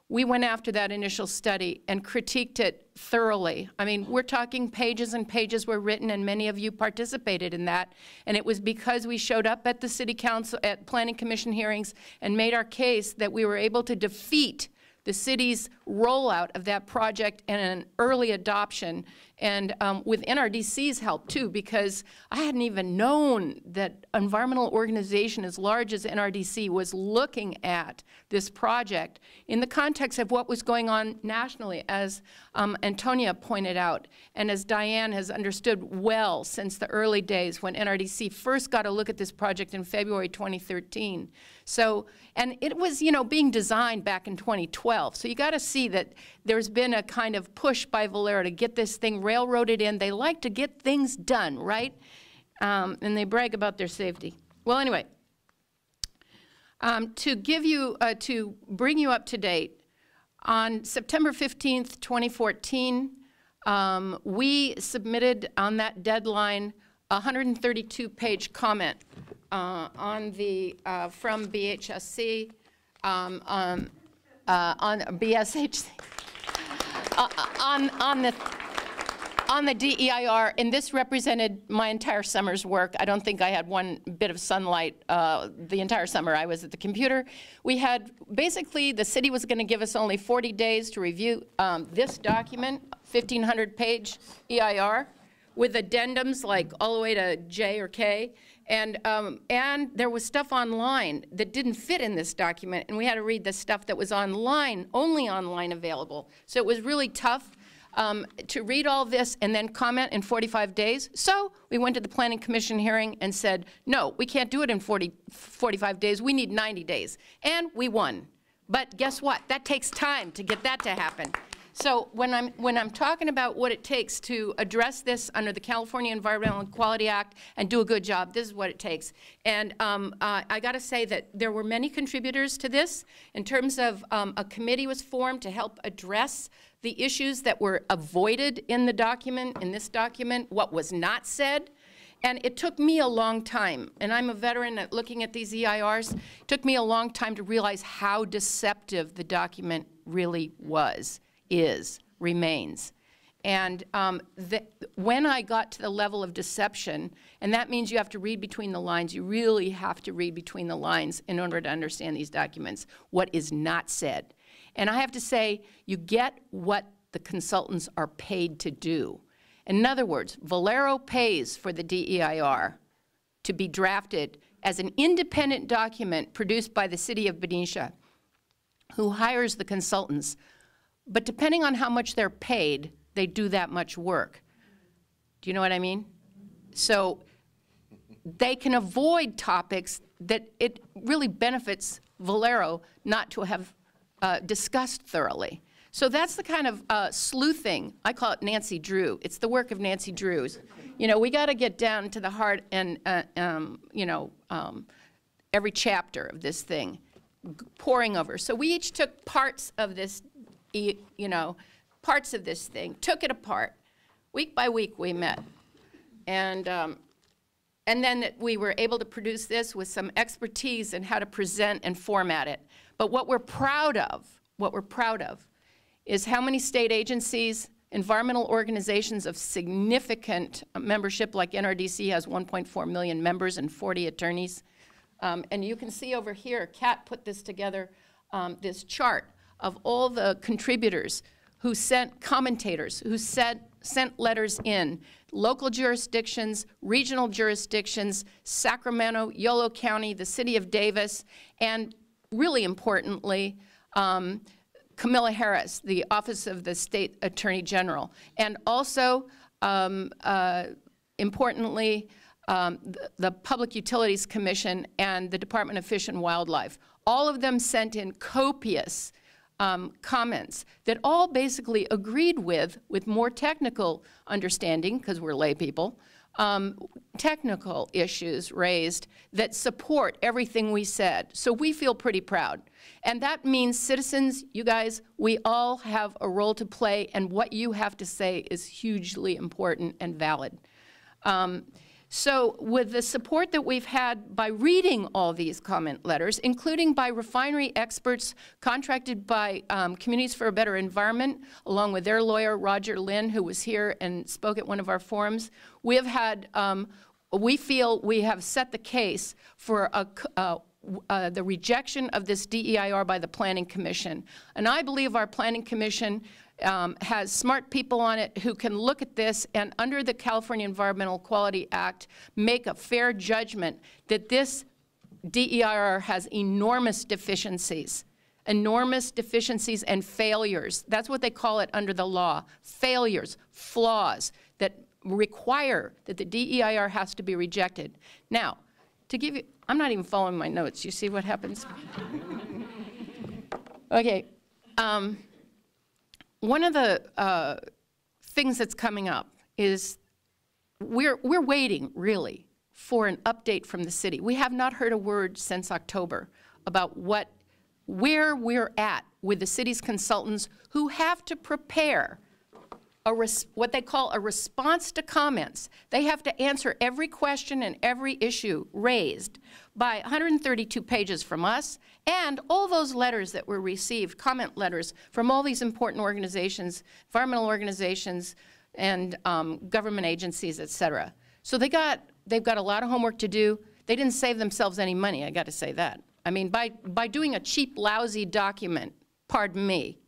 we went after that initial study and critiqued it thoroughly. I mean, we're talking pages and pages were written, and many of you participated in that. And it was because we showed up at the City Council, at Planning Commission hearings, and made our case that we were able to defeat the city's rollout of that project and an early adoption, and with NRDC's help too, because I hadn't even known that an environmental organization as large as NRDC was looking at this project in the context of what was going on nationally, as Antonia pointed out, and as Diane has understood well since the early days when NRDC first got a look at this project in February 2013. So, and it was, being designed back in 2012. So you got to see that there's been a kind of push by Valero to get this thing railroaded in. They like to get things done, right? And they brag about their safety. Well, anyway, to bring you up to date, on September 15th, 2014, we submitted on that deadline a 132-page comment from BHSC, on BSHC, on the DEIR, and this represented my entire summer's work. I don't think I had one bit of sunlight the entire summer. I was at the computer. We had, basically, the city was going to give us only 40 days to review this document, 1,500-page EIR, with addendums like all the way to J or K. And there was stuff online that didn't fit in this document, and we had to read the stuff that was online, only online available. So it was really tough to read all this and then comment in 45 days. So we went to the Planning Commission hearing and said, no, we can't do it in 45 days. We need 90 days. And we won. But guess what? That takes time to get that to happen. So when I'm talking about what it takes to address this under the California Environmental Quality Act and do a good job, this is what it takes. And I got to say that there were many contributors to this in terms of a committee was formed to help address the issues that were avoided in the document, in this document, what was not said. And it took me a long time, and I'm a veteran at looking at these EIRs. It took me a long time to realize how deceptive the document really was, is, remains. And when I got to the level of deception, and that means you have to read between the lines, you really have to read between the lines in order to understand these documents, what is not said. And I have to say, you get what the consultants are paid to do. In other words, Valero pays for the DEIR to be drafted as an independent document produced by the city of Benicia, who hires the consultants. But depending on how much they're paid, they do that much work. Do you know what I mean? So they can avoid topics that it really benefits Valero not to have discussed thoroughly. So that's the kind of sleuthing. I call it Nancy Drew. It's the work of Nancy Drews. You know, we got to get down to the heart and, every chapter of this thing, poring over. So we each took parts of this, parts of this thing, took it apart. Week by week we met. And then we were able to produce this with some expertise in how to present and format it. But what we're proud of, is how many state agencies, environmental organizations of significant membership, like NRDC has 1.4 million members and 40 attorneys. And you can see over here, Kat put this together, this chart of all the contributors who sent commentators, who sent letters in, local jurisdictions, regional jurisdictions, Sacramento, Yolo County, the city of Davis, and really importantly, Camilla Harris, the Office of the State Attorney General, and also, importantly, the Public Utilities Commission and the Department of Fish and Wildlife. All of them sent in copious comments that all basically agreed with more technical understanding, because we're lay people, technical issues raised that support everything we said. So we feel pretty proud. And that means, citizens, you guys, we all have a role to play, and what you have to say is hugely important and valid. So with the support that we've had by reading all these comment letters, including by refinery experts contracted by Communities for a Better Environment, along with their lawyer, Roger Lynn, who was here and spoke at one of our forums, we have had, we feel we have set the case for the rejection of this DEIR by the Planning Commission. And I believe our Planning Commission has smart people on it who can look at this and, under the California Environmental Quality Act, make a fair judgment that this DEIR has enormous deficiencies and failures. That's what they call it under the law, failures, flaws that require that the DEIR has to be rejected. Now, to give you, I'm not even following my notes. You see what happens? Okay. One of the things that's coming up is we're waiting, really, for an update from the city. We have not heard a word since October about where we're at with the city's consultants, who have to prepare what they call a response to comments. They have to answer every question and every issue raised by 132 pages from us, and all those letters that were received, comment letters from all these important organizations, environmental organizations, and government agencies, et cetera. So they've got a lot of homework to do. They didn't save themselves any money, I got to say that. I mean, by doing a cheap, lousy document, pardon me,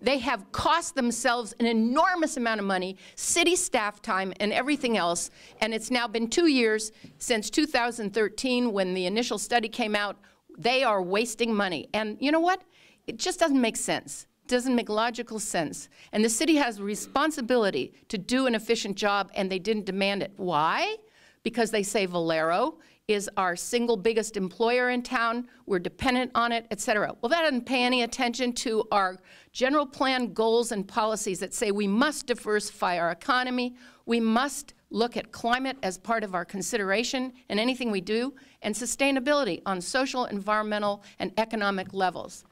they have cost themselves an enormous amount of money, city staff time, and everything else. And it's now been 2 years since 2013 when the initial study came out. They are wasting money. And you know what? It just doesn't make sense. It doesn't make logical sense. And the city has a responsibility to do an efficient job, and they didn't demand it. Why? Because they say Valero is our single biggest employer in town, we're dependent on it, et cetera. Well, that doesn't pay any attention to our general plan goals and policies that say we must diversify our economy, we must look at climate as part of our consideration in anything we do, and sustainability on social, environmental, and economic levels.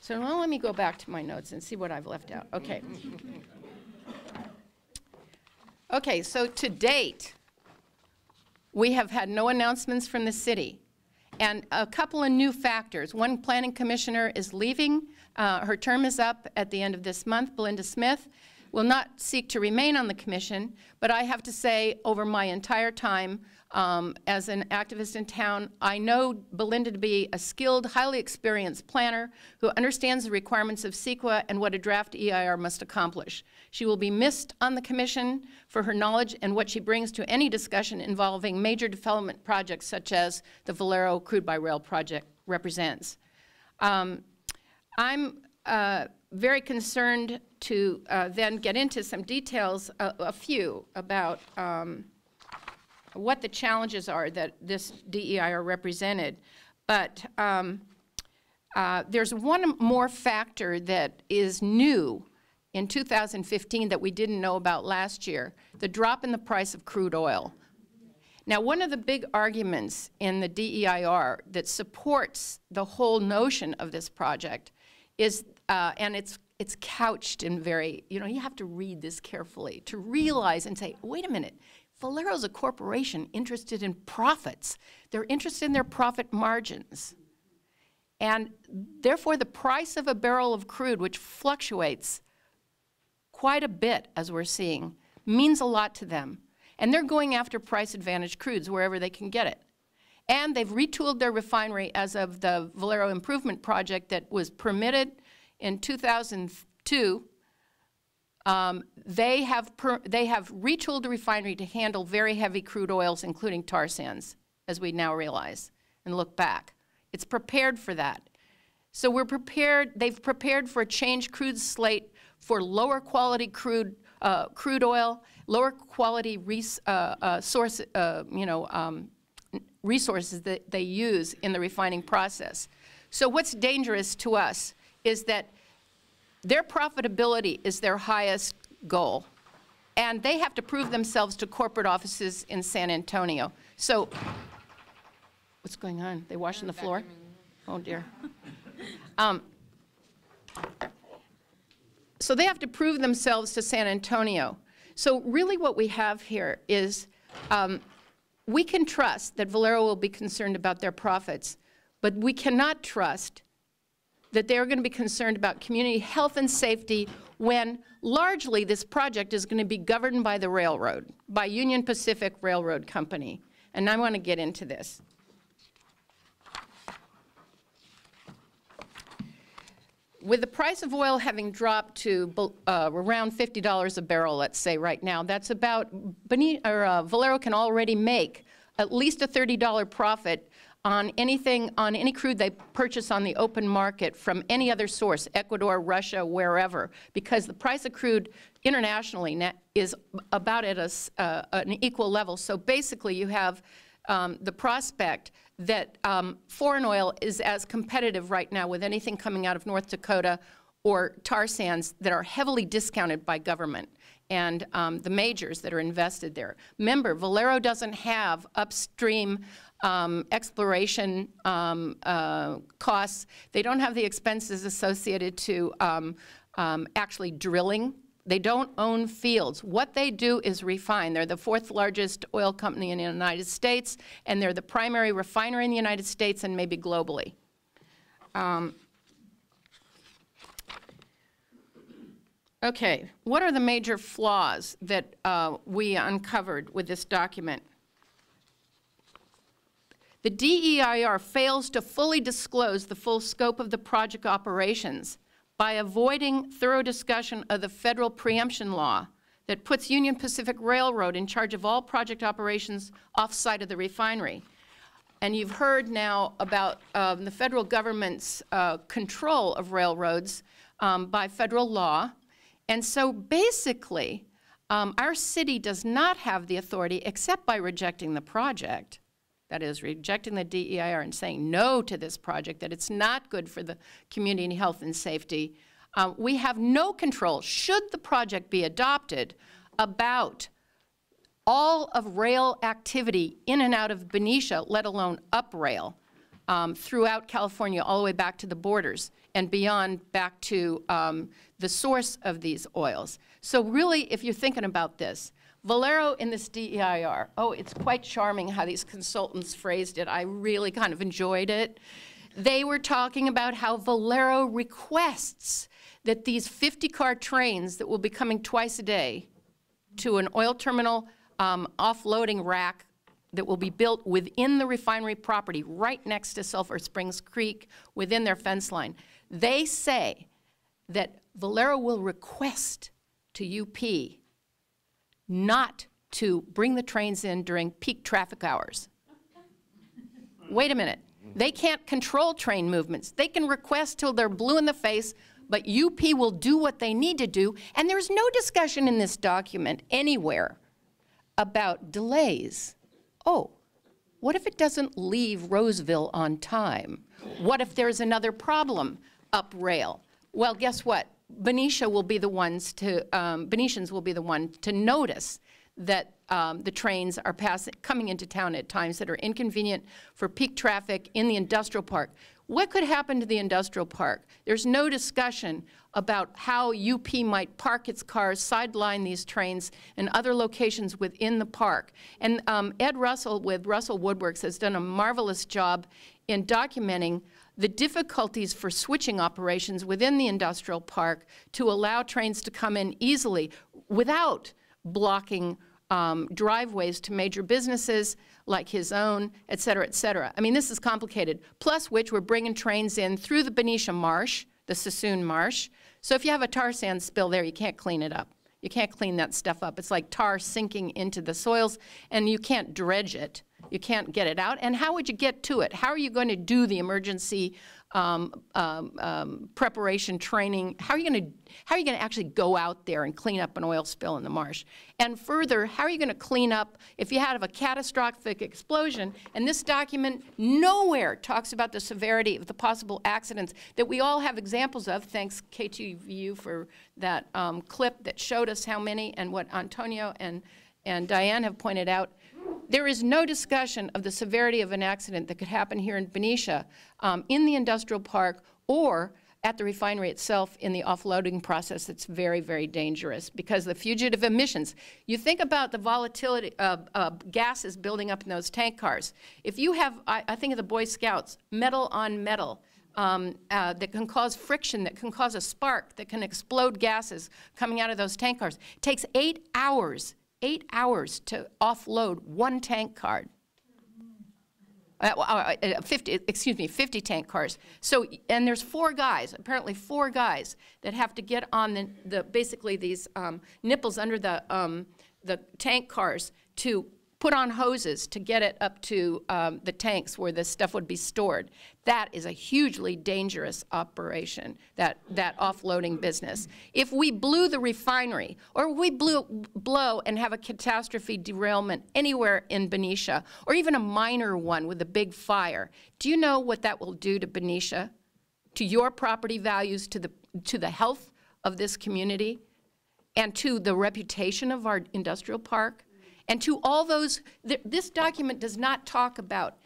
So now let me go back to my notes and see what I've left out. Okay. Okay, so to date, we have had no announcements from the city. And a couple of new factors. One planning commissioner is leaving. Her term is up at the end of this month, Belinda Smith. will not seek to remain on the commission, but I have to say, over my entire time as an activist in town, I know Belinda to be a skilled, highly experienced planner who understands the requirements of CEQA and what a draft EIR must accomplish. She will be missed on the commission for her knowledge and what she brings to any discussion involving major development projects such as the Valero Crude by Rail project represents. I'm very concerned to then get into some details, a few, about what the challenges are that this DEIR represented. But there's one more factor that is new in 2015 that we didn't know about last year, the drop in the price of crude oil. Now, one of the big arguments in the DEIR that supports the whole notion of this project is, and it's couched in very, you have to read this carefully to realize and say, wait a minute, Valero's a corporation interested in profits. They're interested in their profit margins. And therefore, the price of a barrel of crude, which fluctuates quite a bit, as we're seeing, means a lot to them. And they're going after price-advantaged crudes wherever they can get it. And they've retooled their refinery as of the Valero Improvement Project that was permitted in 2002. They have retooled the refinery to handle very heavy crude oils, including tar sands, as we now realize and look back. It's prepared for that. So we're prepared, they've prepared for a changed crude slate for lower quality crude oil, lower quality resources that they use in the refining process. So what's dangerous to us is that their profitability is their highest goal, and they have to prove themselves to corporate offices in San Antonio. So, what's going on? They washing the floor? Oh dear. So they have to prove themselves to San Antonio. So really what we have here is we can trust that Valero will be concerned about their profits, but we cannot trust that they're going to be concerned about community health and safety when largely this project is going to be governed by the railroad, by Union Pacific Railroad Company. And I want to get into this. With the price of oil having dropped to around $50 a barrel, let's say right now, that's about, Valero can already make at least a $30 profit on any crude they purchase on the open market from any other source, Ecuador, Russia, wherever, because the price of crude internationally is about at an equal level. So basically you have the prospect that foreign oil is as competitive right now with anything coming out of North Dakota or tar sands that are heavily discounted by government and the majors that are invested there. Remember, Valero doesn't have upstream exploration costs. They don't have the expenses associated to actually drilling. They don't own fields. What they do is refine. They're the fourth largest oil company in the United States, and they're the primary refiner in the United States and maybe globally. Okay, what are the major flaws that we uncovered with this document? The DEIR fails to fully disclose the full scope of the project operations by avoiding thorough discussion of the federal preemption law that puts Union Pacific Railroad in charge of all project operations off-site of the refinery. And you've heard now about the federal government's control of railroads by federal law. And so basically, our city does not have the authority, except by rejecting the project, that is, rejecting the DEIR and saying no to this project, that it's not good for the community health and safety. We have no control, should the project be adopted, about all of rail activity in and out of Benicia, let alone up rail, throughout California, all the way back to the borders and beyond, back to the source of these oils. So really, if you're thinking about this, Valero in this DEIR, oh, it's quite charming how these consultants phrased it. I really kind of enjoyed it. They were talking about how Valero requests that these 50-car trains that will be coming twice a day to an oil terminal offloading rack that will be built within the refinery property right next to Sulphur Springs Creek within their fence line. They say that Valero will request to UP not to bring the trains in during peak traffic hours. Wait a minute. They can't control train movements. They can request till they're blue in the face, but UP will do what they need to do, and there's no discussion in this document anywhere about delays. Oh, what if it doesn't leave Roseville on time? What if there's another problem up rail? Well, guess what? Benicia will be the ones to, Benicians will be the one to notice that the trains are coming into town at times that are inconvenient for peak traffic in the industrial park. What could happen to the industrial park? There's no discussion about how UP might park its cars, sideline these trains, and other locations within the park. And Ed Russell with Russell Woodworks has done a marvelous job in documenting the difficulties for switching operations within the industrial park to allow trains to come in easily without blocking driveways to major businesses like his own, et cetera, et cetera. I mean, this is complicated. Plus which we're bringing trains in through the Benicia Marsh, the Sassoon Marsh. So if you have a tar sand spill there, you can't clean it up. You can't clean that stuff up. It's like tar sinking into the soils, and you can't dredge it. You can't get it out. And how would you get to it? How are you going to do the emergency preparation training? How are you going to actually go out there and clean up an oil spill in the marsh? And further, how are you going to clean up if you have a catastrophic explosion? And this document nowhere talks about the severity of the possible accidents that we all have examples of. Thanks KTVU for that clip that showed us how many, and what Antonia and Diane have pointed out. There is no discussion of the severity of an accident that could happen here in Benicia, in the industrial park, or at the refinery itself in the offloading process. It's very, very dangerous because the fugitive emissions. You think about the volatility of gases building up in those tank cars. If you have, I think of the Boy Scouts, metal on metal, that can cause friction, that can cause a spark, that can explode gases coming out of those tank cars. It takes 8 hours to offload one tank car. 50 tank cars. So, and there's 4 guys, apparently 4 guys, that have to get on basically these nipples under the tank cars to put on hoses to get it up to the tanks where this stuff would be stored. That is a hugely dangerous operation, that offloading business. If we blew the refinery, or we blow and have a catastrophe derailment anywhere in Benicia, or even a minor one with a big fire, do you know what that will do to Benicia, to your property values, to the health of this community, and to the reputation of our industrial park? And to all those, this document does not talk about,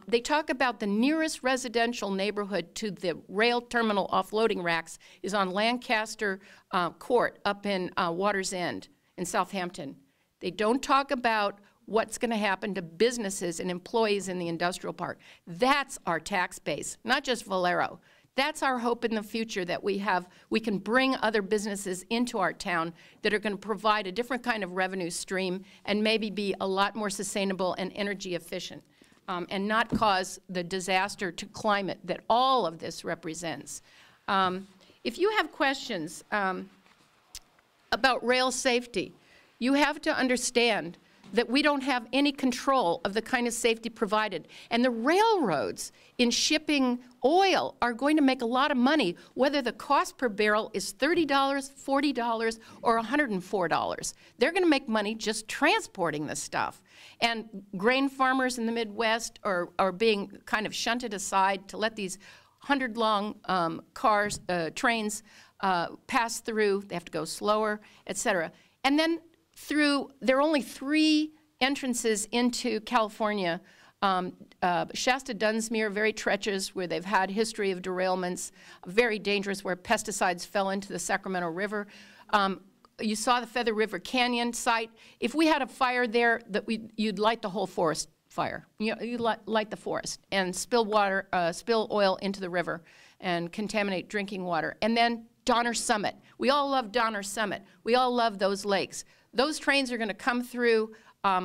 they talk about the nearest residential neighborhood to the rail terminal offloading racks is on Lancaster Court up in Water's End in Southampton. They don't talk about what's going to happen to businesses and employees in the industrial park. That's our tax base, not just Valero. That's our hope in the future, that we can bring other businesses into our town that are going to provide a different kind of revenue stream and maybe be a lot more sustainable and energy efficient, and not cause the disaster to climate that all of this represents. If you have questions about rail safety, you have to understand that we don't have any control of the kind of safety provided. And the railroads in shipping oil are going to make a lot of money, whether the cost per barrel is $30, $40, or $104. They're going to make money just transporting the stuff. And grain farmers in the Midwest are being kind of shunted aside to let these 100-long trains pass through. They have to go slower, et cetera. And then there are only 3 entrances into California. Shasta Dunsmuir, very treacherous, where they've had history of derailments, very dangerous, where pesticides fell into the Sacramento River. You saw the Feather River Canyon site. If we had a fire there, you'd light the whole forest fire. You light the forest and spill oil into the river and contaminate drinking water. And then Donner Summit. We all love Donner Summit. We all love those lakes. Those trains are going to come through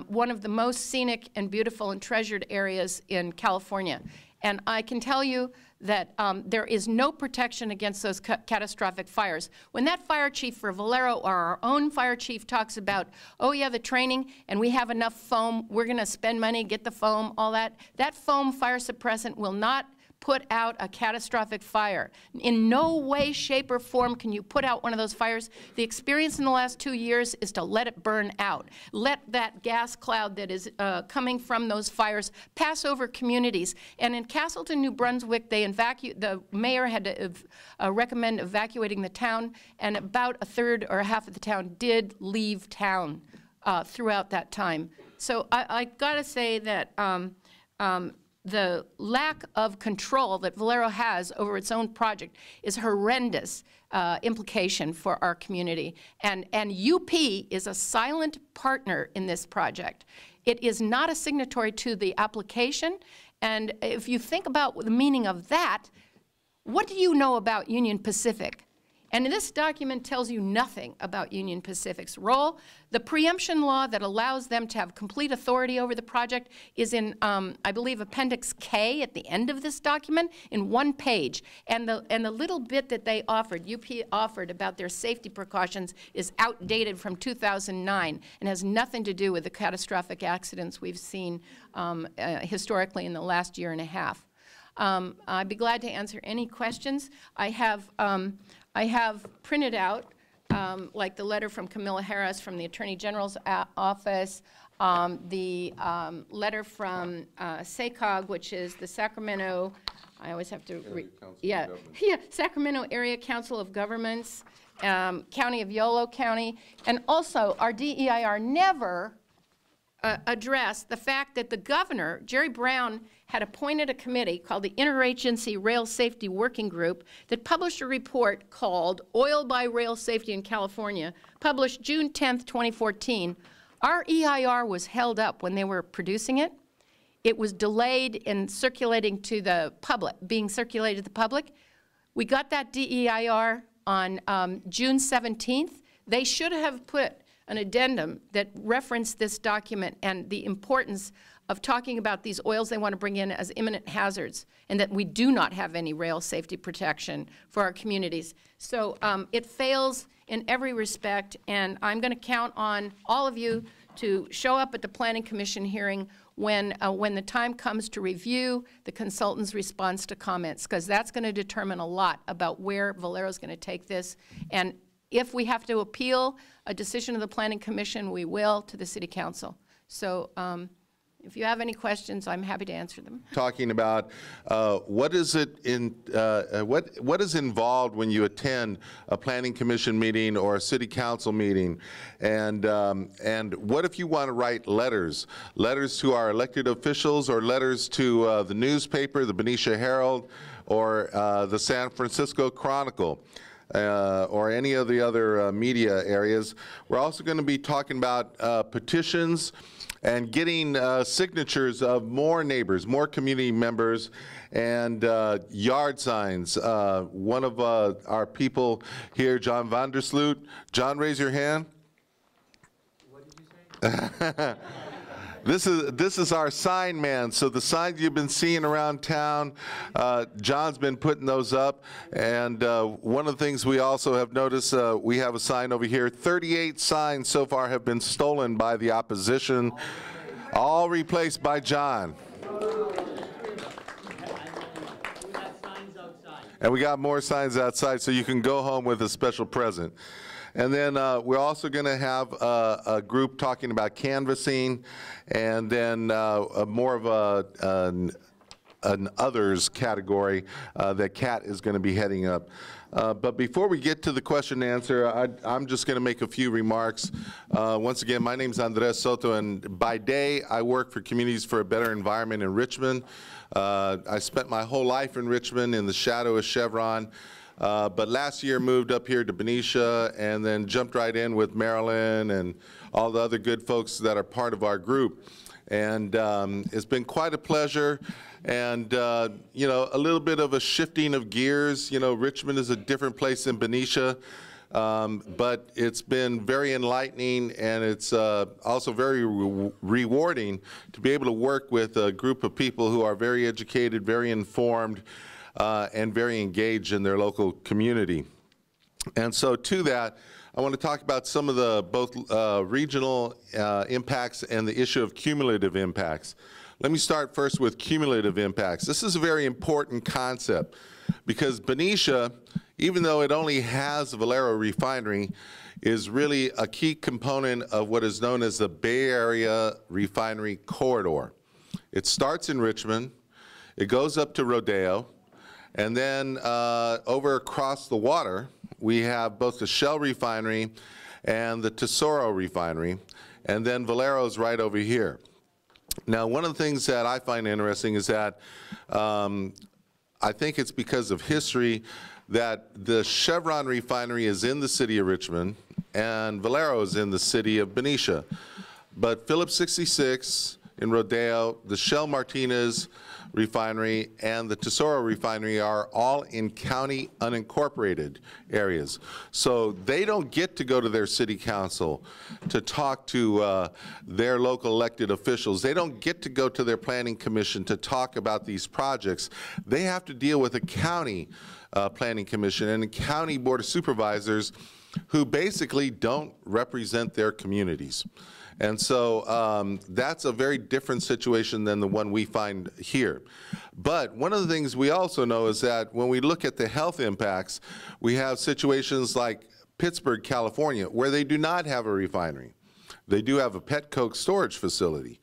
one of the most scenic and beautiful and treasured areas in California. And I can tell you that there is no protection against those catastrophic fires. When that fire chief for Valero, or our own fire chief, talks about, oh yeah, the training, and we have enough foam, we're going to spend money, get the foam, all that, that foam fire suppressant will not put out a catastrophic fire. In no way, shape, or form can you put out one of those fires. The experience in the last 2 years is to let it burn out. Let that gas cloud that is coming from those fires pass over communities. And in Castleton, New Brunswick, the mayor had to recommend evacuating the town, and about a third or half of the town did leave town throughout that time. So I gotta say that the lack of control that Valero has over its own project is horrendous implication for our community. And UP is a silent partner in this project. It is not a signatory to the application. And if you think about the meaning of that, what do you know about Union Pacific? And this document tells you nothing about Union Pacific's role. The preemption law that allows them to have complete authority over the project is in, I believe, Appendix K at the end of this document in 1 page. And the little bit that they offered, UP offered about their safety precautions, is outdated from 2009 and has nothing to do with the catastrophic accidents we've seen historically in the last year and a half. I'd be glad to answer any questions. I have printed out, like the letter from Camilla Harris from the Attorney General's office, the letter from SACOG, which is the Sacramento, I always have to, Sacramento Area Council of Governments, County of Yolo County, and also our DEIR never addressed the fact that the governor, Jerry Brown, had appointed a committee called the Interagency Rail Safety Working Group that published a report called Oil by Rail Safety in California, published June 10th, 2014. Our EIR was held up when they were producing it. It was delayed in circulating to the public, being circulated to the public. We got that DEIR on June 17th. They should have put an addendum that referenced this document and the importance of talking about these oils they want to bring in as imminent hazards, and that we do not have any rail safety protection for our communities. So it fails in every respect, and I'm going to count on all of you to show up at the Planning Commission hearing when the time comes to review the consultant's response to comments, because that's going to determine a lot about where Valero's going to take this. And if we have to appeal a decision of the Planning Commission, we will to the City Council. So if you have any questions, I'm happy to answer them. Talking about what is involved when you attend a Planning Commission meeting or a City Council meeting, and what if you want to write letters to our elected officials, or letters to the newspaper, the Benicia Herald, or the San Francisco Chronicle, or any of the other media areas. We're also going to be talking about petitions and getting signatures of more neighbors, more community members, and yard signs. One of our people here, John Vandersloot. John, raise your hand. What did you say? This is our sign man. So the signs you've been seeing around town, John's been putting those up. And one of the things we also have noticed, we have a sign over here. 38 signs so far have been stolen by the opposition, all replaced by John. And we got more signs outside, so you can go home with a special present. And then we're also going to have a group talking about canvassing, and then more of an others category that Kat is going to be heading up. But before we get to the question and answer, I'm just going to make a few remarks. Once again, my name is Andrés Soto, and by day I work for Communities for a Better Environment in Richmond. I spent my whole life in Richmond in the shadow of Chevron. But last year moved up here to Benicia, and then jumped right in with Marilyn and all the other good folks that are part of our group. And it's been quite a pleasure. And, you know, a little bit of a shifting of gears. You know, Richmond is a different place than Benicia. But it's been very enlightening, and it's also very rewarding to be able to work with a group of people who are very educated, very informed, and very engaged in their local community. And so to that, I want to talk about some of the both regional impacts and the issue of cumulative impacts. Let me start first with cumulative impacts. This is a very important concept because Benicia, even though it only has the Valero refinery, is really a key component of what is known as the Bay Area Refinery Corridor. It starts in Richmond, it goes up to Rodeo, and then over across the water, we have both the Shell refinery and the Tesoro refinery, and then Valero's right over here. Now, one of the things that I find interesting is that I think it's because of history that the Chevron refinery is in the city of Richmond and Valero is in the city of Benicia. But Phillips 66 in Rodeo, the Shell Martinez refinery, and the Tesoro refinery are all in county unincorporated areas. So they don't get to go to their city council to talk to their local elected officials. They don't get to go to their planning commission to talk about these projects. They have to deal with a county planning commission and a county board of supervisors who basically don't represent their communities. And so that's a very different situation than the one we find here. But one of the things we also know is that when we look at the health impacts, we have situations like Pittsburgh, California, where they do not have a refinery. They do have a pet coke storage facility.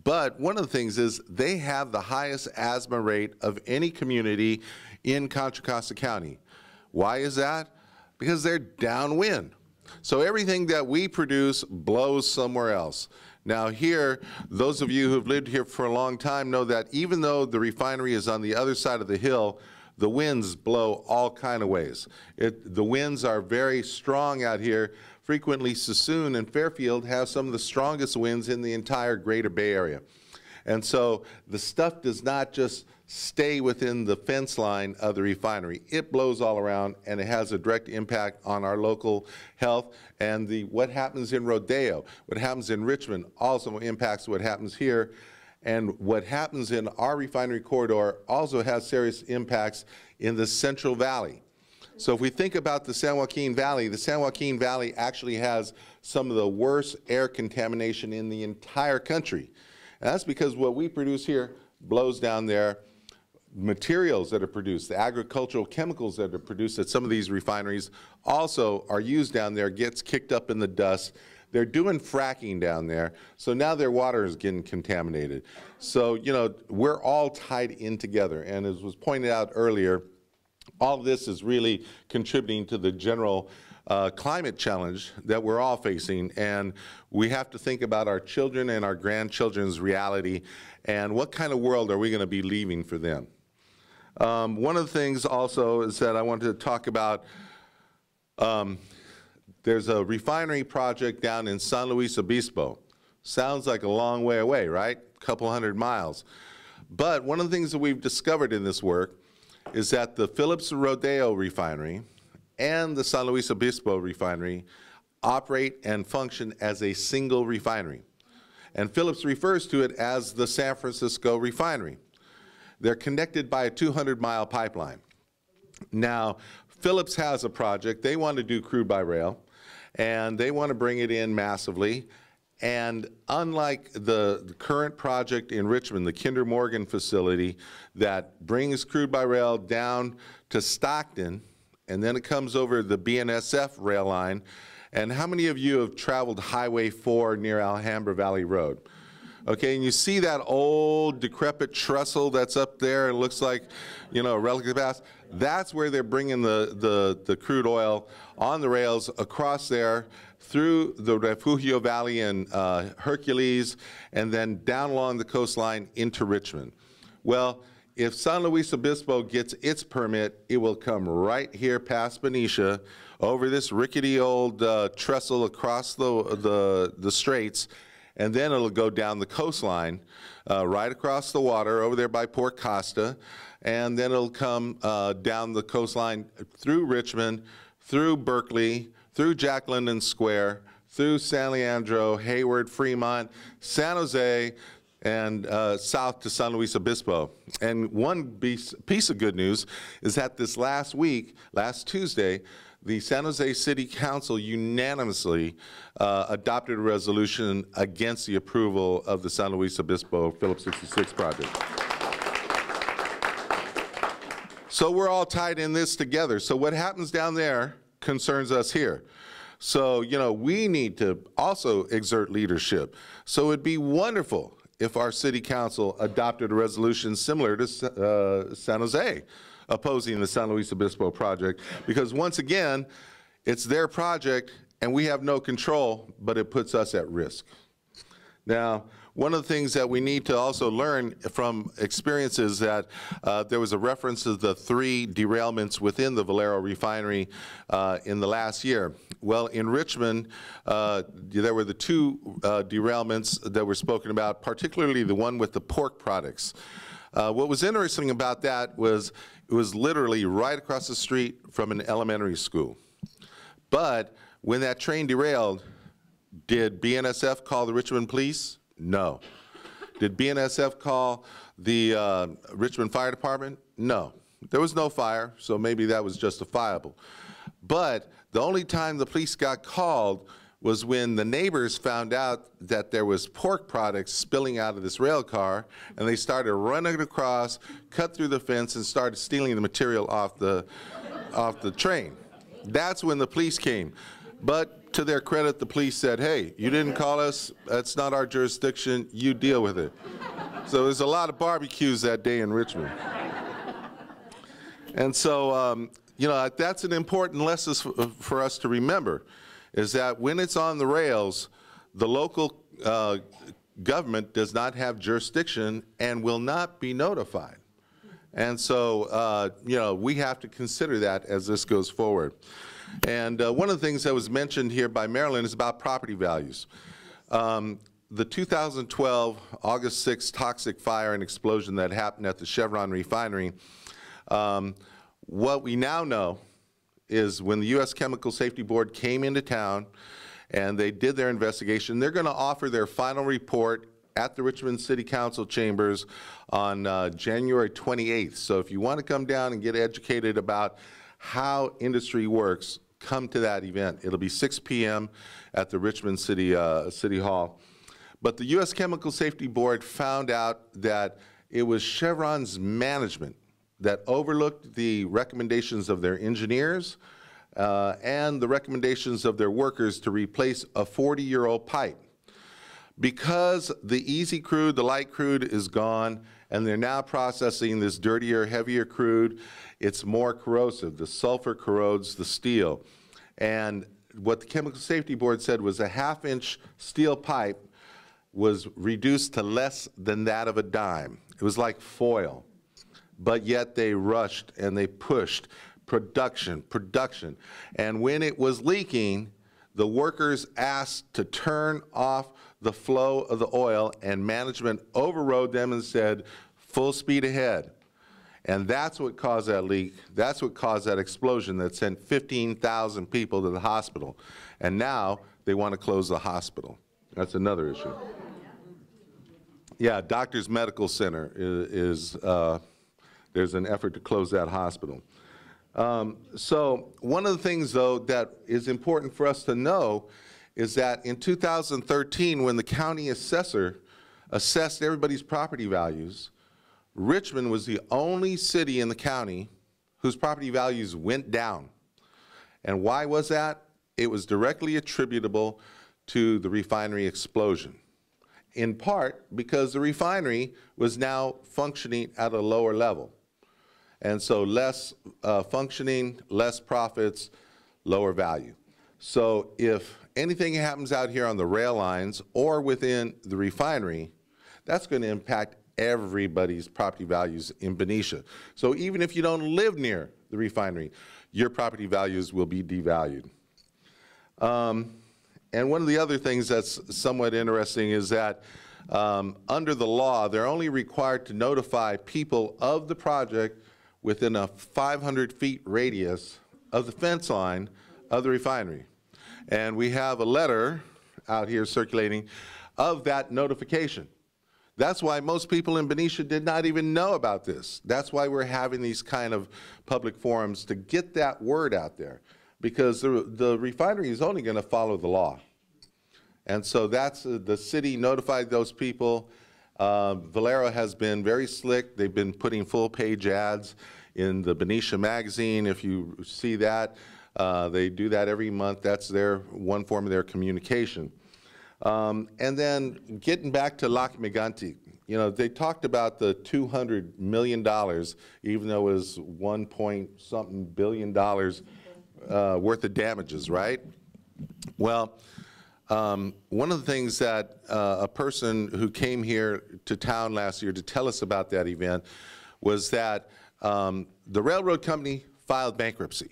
But one of the things is they have the highest asthma rate of any community in Contra Costa County. Why is that? Because they're downwind. So everything that we produce blows somewhere else. Now here, those of you who've lived here for a long time know that even though the refinery is on the other side of the hill, the winds blow all kind of ways. The winds are very strong out here. Frequently Sassoon and Fairfield have some of the strongest winds in the entire greater Bay Area. And so the stuff does not just stay within the fence line of the refinery. It blows all around, and it has a direct impact on our local health. And what happens in Rodeo, what happens in Richmond also impacts what happens here. And what happens in our refinery corridor also has serious impacts in the Central Valley. So if we think about the San Joaquin Valley actually has some of the worst air contamination in the entire country. And that's because what we produce here blows down there. Materials that are produced, the agricultural chemicals that are produced at some of these refineries also are used down there, gets kicked up in the dust. They're doing fracking down there, so now their water is getting contaminated. So, you know, we're all tied in together, and as was pointed out earlier, all of this is really contributing to the general climate challenge that we're all facing, and we have to think about our children and our grandchildren's reality and what kind of world are we going to be leaving for them. One of the things also is that I wanted to talk about, there's a refinery project down in San Luis Obispo. Sounds like a long way away, right? A couple hundred miles. But one of the things that we've discovered in this work is that the Phillips Rodeo refinery and the San Luis Obispo refinery operate and function as a single refinery. And Phillips refers to it as the San Francisco refinery. They're connected by a 200-mile pipeline. Now, Phillips has a project. They want to do crude by rail, and they want to bring it in massively. And unlike the current project in Richmond, the Kinder Morgan facility that brings crude by rail down to Stockton, and then it comes over the BNSF rail line. And how many of you have traveled Highway 4 near Alhambra Valley Road? Okay, and you see that old decrepit trestle that's up there, and it looks like, you know, a relic of the past. That's where they're bringing the crude oil on the rails across there through the Refugio Valley and Hercules, and then down along the coastline into Richmond. Well, if San Luis Obispo gets its permit, it will come right here past Benicia, over this rickety old trestle across the straits, and then it'll go down the coastline, right across the water over there by Port Costa, and then it'll come down the coastline through Richmond, through Berkeley, through Jack London Square, through San Leandro, Hayward, Fremont, San Jose, and south to San Luis Obispo. And one piece of good news is that this last week, last Tuesday, the San Jose City Council unanimously adopted a resolution against the approval of the San Luis Obispo Phillips 66 project. So we're all tied in this together. So what happens down there concerns us here. So, you know, we need to also exert leadership. So it'd be wonderful if our city council adopted a resolution similar to San Jose opposing the San Luis Obispo project, because once again, it's their project and we have no control, but it puts us at risk. Now, one of the things that we need to also learn from experience is that there was a reference to the 3 derailments within the Valero refinery in the last year. Well, in Richmond, there were the 2 derailments that were spoken about, particularly the one with the pork products. What was interesting about that was it was literally right across the street from an elementary school. But when that train derailed, did BNSF call the Richmond police? No. Did BNSF call the Richmond Fire Department? No. There was no fire, so maybe that was justifiable. But the only time the police got called was when the neighbors found out that there was pork products spilling out of this rail car, and they started running across, cut through the fence, and started stealing the material off the train. That's when the police came. But to their credit, the police said, hey, you didn't call us, that's not our jurisdiction, you deal with it. So there's a lot of barbecues that day in Richmond. And so, you know, that's an important lesson for us to remember, is that when it's on the rails, the local government does not have jurisdiction and will not be notified. And so, you know, we have to consider that as this goes forward. And one of the things that was mentioned here by Marilyn is about property values. The 2012 August 6 toxic fire and explosion that happened at the Chevron refinery, what we now know is when the U.S. Chemical Safety Board came into town and they did their investigation, they're going to offer their final report at the Richmond City Council chambers on January 28th. So if you want to come down and get educated about how industry works, come to that event. It'll be 6 p.m. at the Richmond City Hall. But the U.S. Chemical Safety Board found out that it was Chevron's management that overlooked the recommendations of their engineers and the recommendations of their workers to replace a 40-year-old pipe. Because the easy crude, the light crude is gone, and they're now processing this dirtier, heavier crude, it's more corrosive. The sulfur corrodes the steel. And what the Chemical Safety Board said was a half-inch steel pipe was reduced to less than that of a dime. It was like foil. But yet they rushed and they pushed production. And when it was leaking, the workers asked to turn off the flow of the oil, and management overrode them and said, full speed ahead. And that's what caused that leak. That's what caused that explosion that sent 15,000 people to the hospital. And now they want to close the hospital. That's another issue. Yeah, Doctors Medical Center there's an effort to close that hospital. So one of the things, though, that is important for us to know is that in 2013, when the county assessor assessed everybody's property values, Richmond was the only city in the county whose property values went down. And why was that? It was directly attributable to the refinery explosion, in part because the refinery was now functioning at a lower level. And so less functioning, less profits, lower value. So if anything happens out here on the rail lines or within the refinery, that's going to impact everybody's property values in Benicia. So even if you don't live near the refinery, your property values will be devalued. And one of the other things that's somewhat interesting is that under the law, they're only required to notify people of the project within a 500 feet radius of the fence line of the refinery. And we have a letter out here circulating of that notification. That's why most people in Benicia did not even know about this. That's why we're having these kind of public forums to get that word out there, because the refinery is only going to follow the law. And so that's, the city notified those people. Valero has been very slick. They've been putting full-page ads in the Benicia magazine. If you see that, they do that every month. That's one form of their communication. And then getting back to Lac Mégantic, you know, they talked about the $200 million, even though it was $1.something billion worth of damages, right? Well, one of the things that a person who came here to town last year to tell us about that event was that the railroad company filed bankruptcy.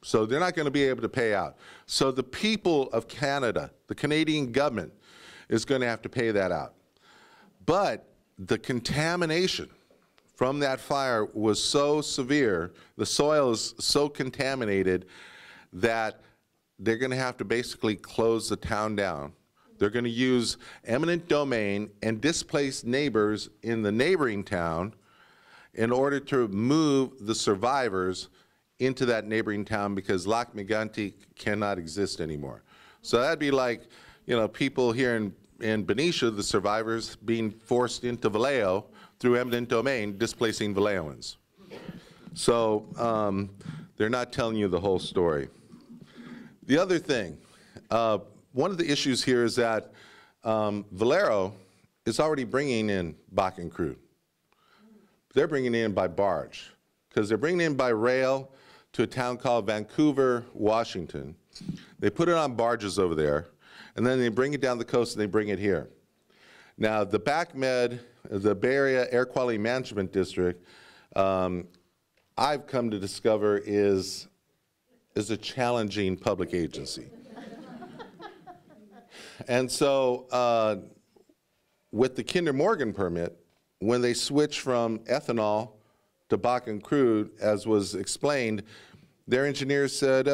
So they're not going to be able to pay out. So the people of Canada, the Canadian government, is going to have to pay that out. But the contamination from that fire was so severe, the soil is so contaminated that they're going to have to basically close the town down. They're going to use eminent domain and displace neighbors in the neighboring town in order to move the survivors into that neighboring town, because Lac Mégantic cannot exist anymore. So that'd be like, you know, people here in Benicia, the survivors, being forced into Vallejo through eminent domain, displacing Vallejoans. So they're not telling you the whole story. The other thing, one of the issues here is that Valero is already bringing in Bakken crude. They're bringing it in by barge, because they're bringing it in by rail to a town called Vancouver, Washington. They put it on barges over there, and then they bring it down the coast and they bring it here. Now, the BACMed, the Bay Area Air Quality Management District, I've come to discover is a challenging public agency. And so with the Kinder Morgan permit, when they switch from ethanol to Bakken crude, as was explained, their engineers said,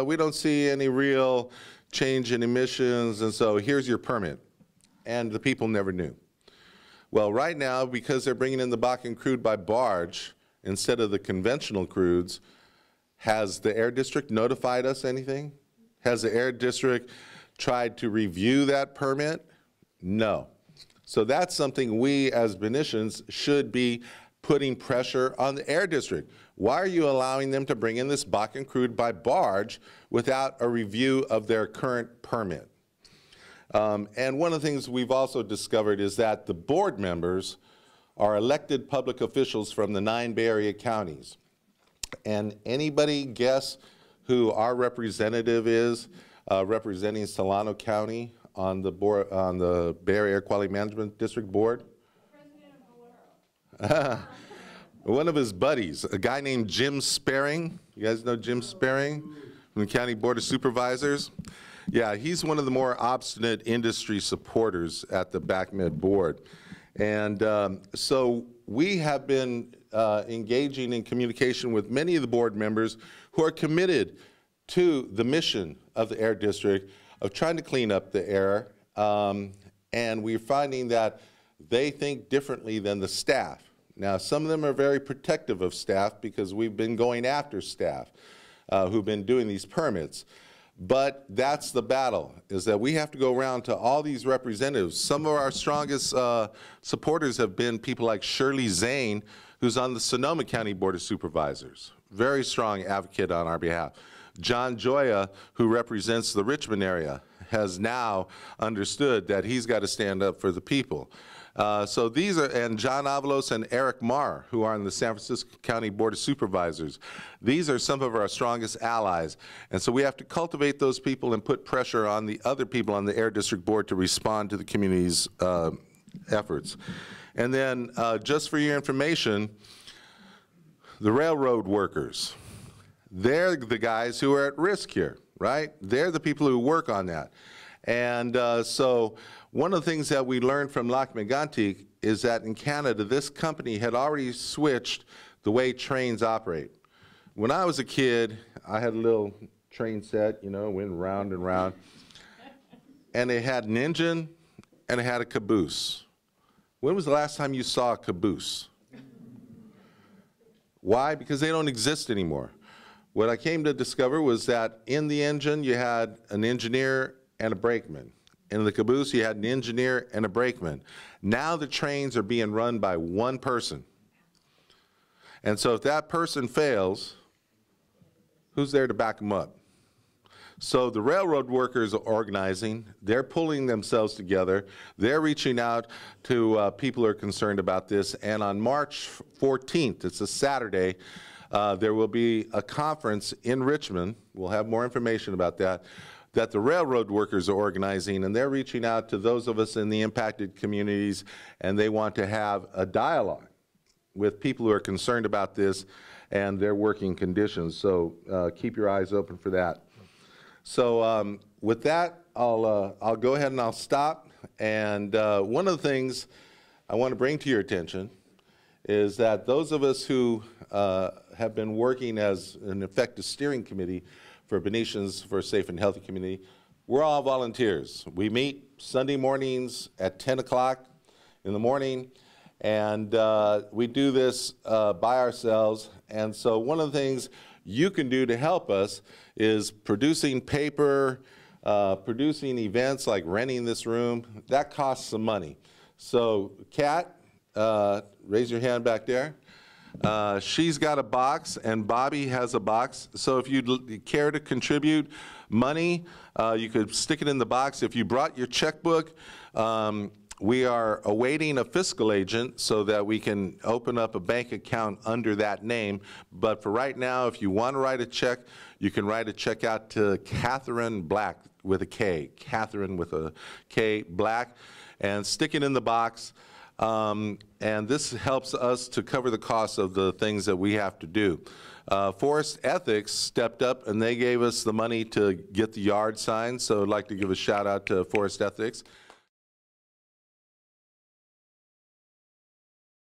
we don't see any real change in emissions, and so here's your permit. And the people never knew. Well, right now, because they're bringing in the Bakken crude by barge instead of the conventional crudes, has the Air District notified us anything? Has the Air District tried to review that permit? No. So that's something we as Benicians should be putting pressure on the Air District. Why are you allowing them to bring in this Bakken crude by barge without a review of their current permit? And one of the things we've also discovered is that the board members are elected public officials from the 9 Bay Area counties. And anybody guess who our representative is representing Solano County on the board, on the Bay Area Air Quality Management District Board? One of his buddies, a guy named Jim Sparing. You guys know Jim Sparing from the County Board of Supervisors? Yeah, he's one of the more obstinate industry supporters at the BACMed board. And so we have been engaging in communication with many of the board members who are committed to the mission of the Air District of trying to clean up the air. And we're finding that they think differently than the staff. Now, some of them are very protective of staff because we've been going after staff who've been doing these permits. But that's the battle, is that we have to go around to all these representatives. Some of our strongest supporters have been people like Shirley Zane, who's on the Sonoma County Board of Supervisors. Very strong advocate on our behalf. John Joya, who represents the Richmond area, has now understood that he's got to stand up for the people. So these are, and John Avalos and Eric Marr, who are on the San Francisco County Board of Supervisors. These are some of our strongest allies. And so we have to cultivate those people and put pressure on the other people on the Air District Board to respond to the community's efforts. And then just for your information, the railroad workers, they're the guys who are at risk here. right? They're the people who work on that. And so one of the things that we learned from Lac-Mégantic is that in Canada, this company had already switched the way trains operate. When I was a kid, I had a little train set, you know, went round and round. And it had an engine and it had a caboose. When was the last time you saw a caboose? Why? Because they don't exist anymore. What I came to discover was that in the engine you had an engineer and a brakeman. In the caboose you had an engineer and a brakeman. Now the trains are being run by one person. And so if that person fails, who's there to back them up? So the railroad workers are organizing, they're pulling themselves together, they're reaching out to people who are concerned about this, and on March 14th, it's a Saturday, there will be a conference in Richmond, we'll have more information about that the railroad workers are organizing, and they're reaching out to those of us in the impacted communities, and they want to have a dialogue with people who are concerned about this and their working conditions. So keep your eyes open for that. So with that, I'll go ahead and I'll stop. And one of the things I want to bring to your attention is that those of us who have been working as an effective steering committee for Benicians for a Safe and Healthy Community, we're all volunteers. We meet Sunday mornings at 10 o'clock in the morning, and we do this by ourselves. And so one of the things you can do to help us is producing paper, producing events like renting this room. That costs some money. So Kat, raise your hand back there. She's got a box, and Bobby has a box. So if you'd care to contribute money, you could stick it in the box. If you brought your checkbook, we are awaiting a fiscal agent so that we can open up a bank account under that name. But for right now, if you want to write a check, you can write a check out to Catherine Black with a K, Catherine with a K, Black, and stick it in the box. And this helps us to cover the costs of the things that we have to do. Forest Ethics stepped up and they gave us the money to get the yard signs, so I'd like to give a shout out to Forest Ethics.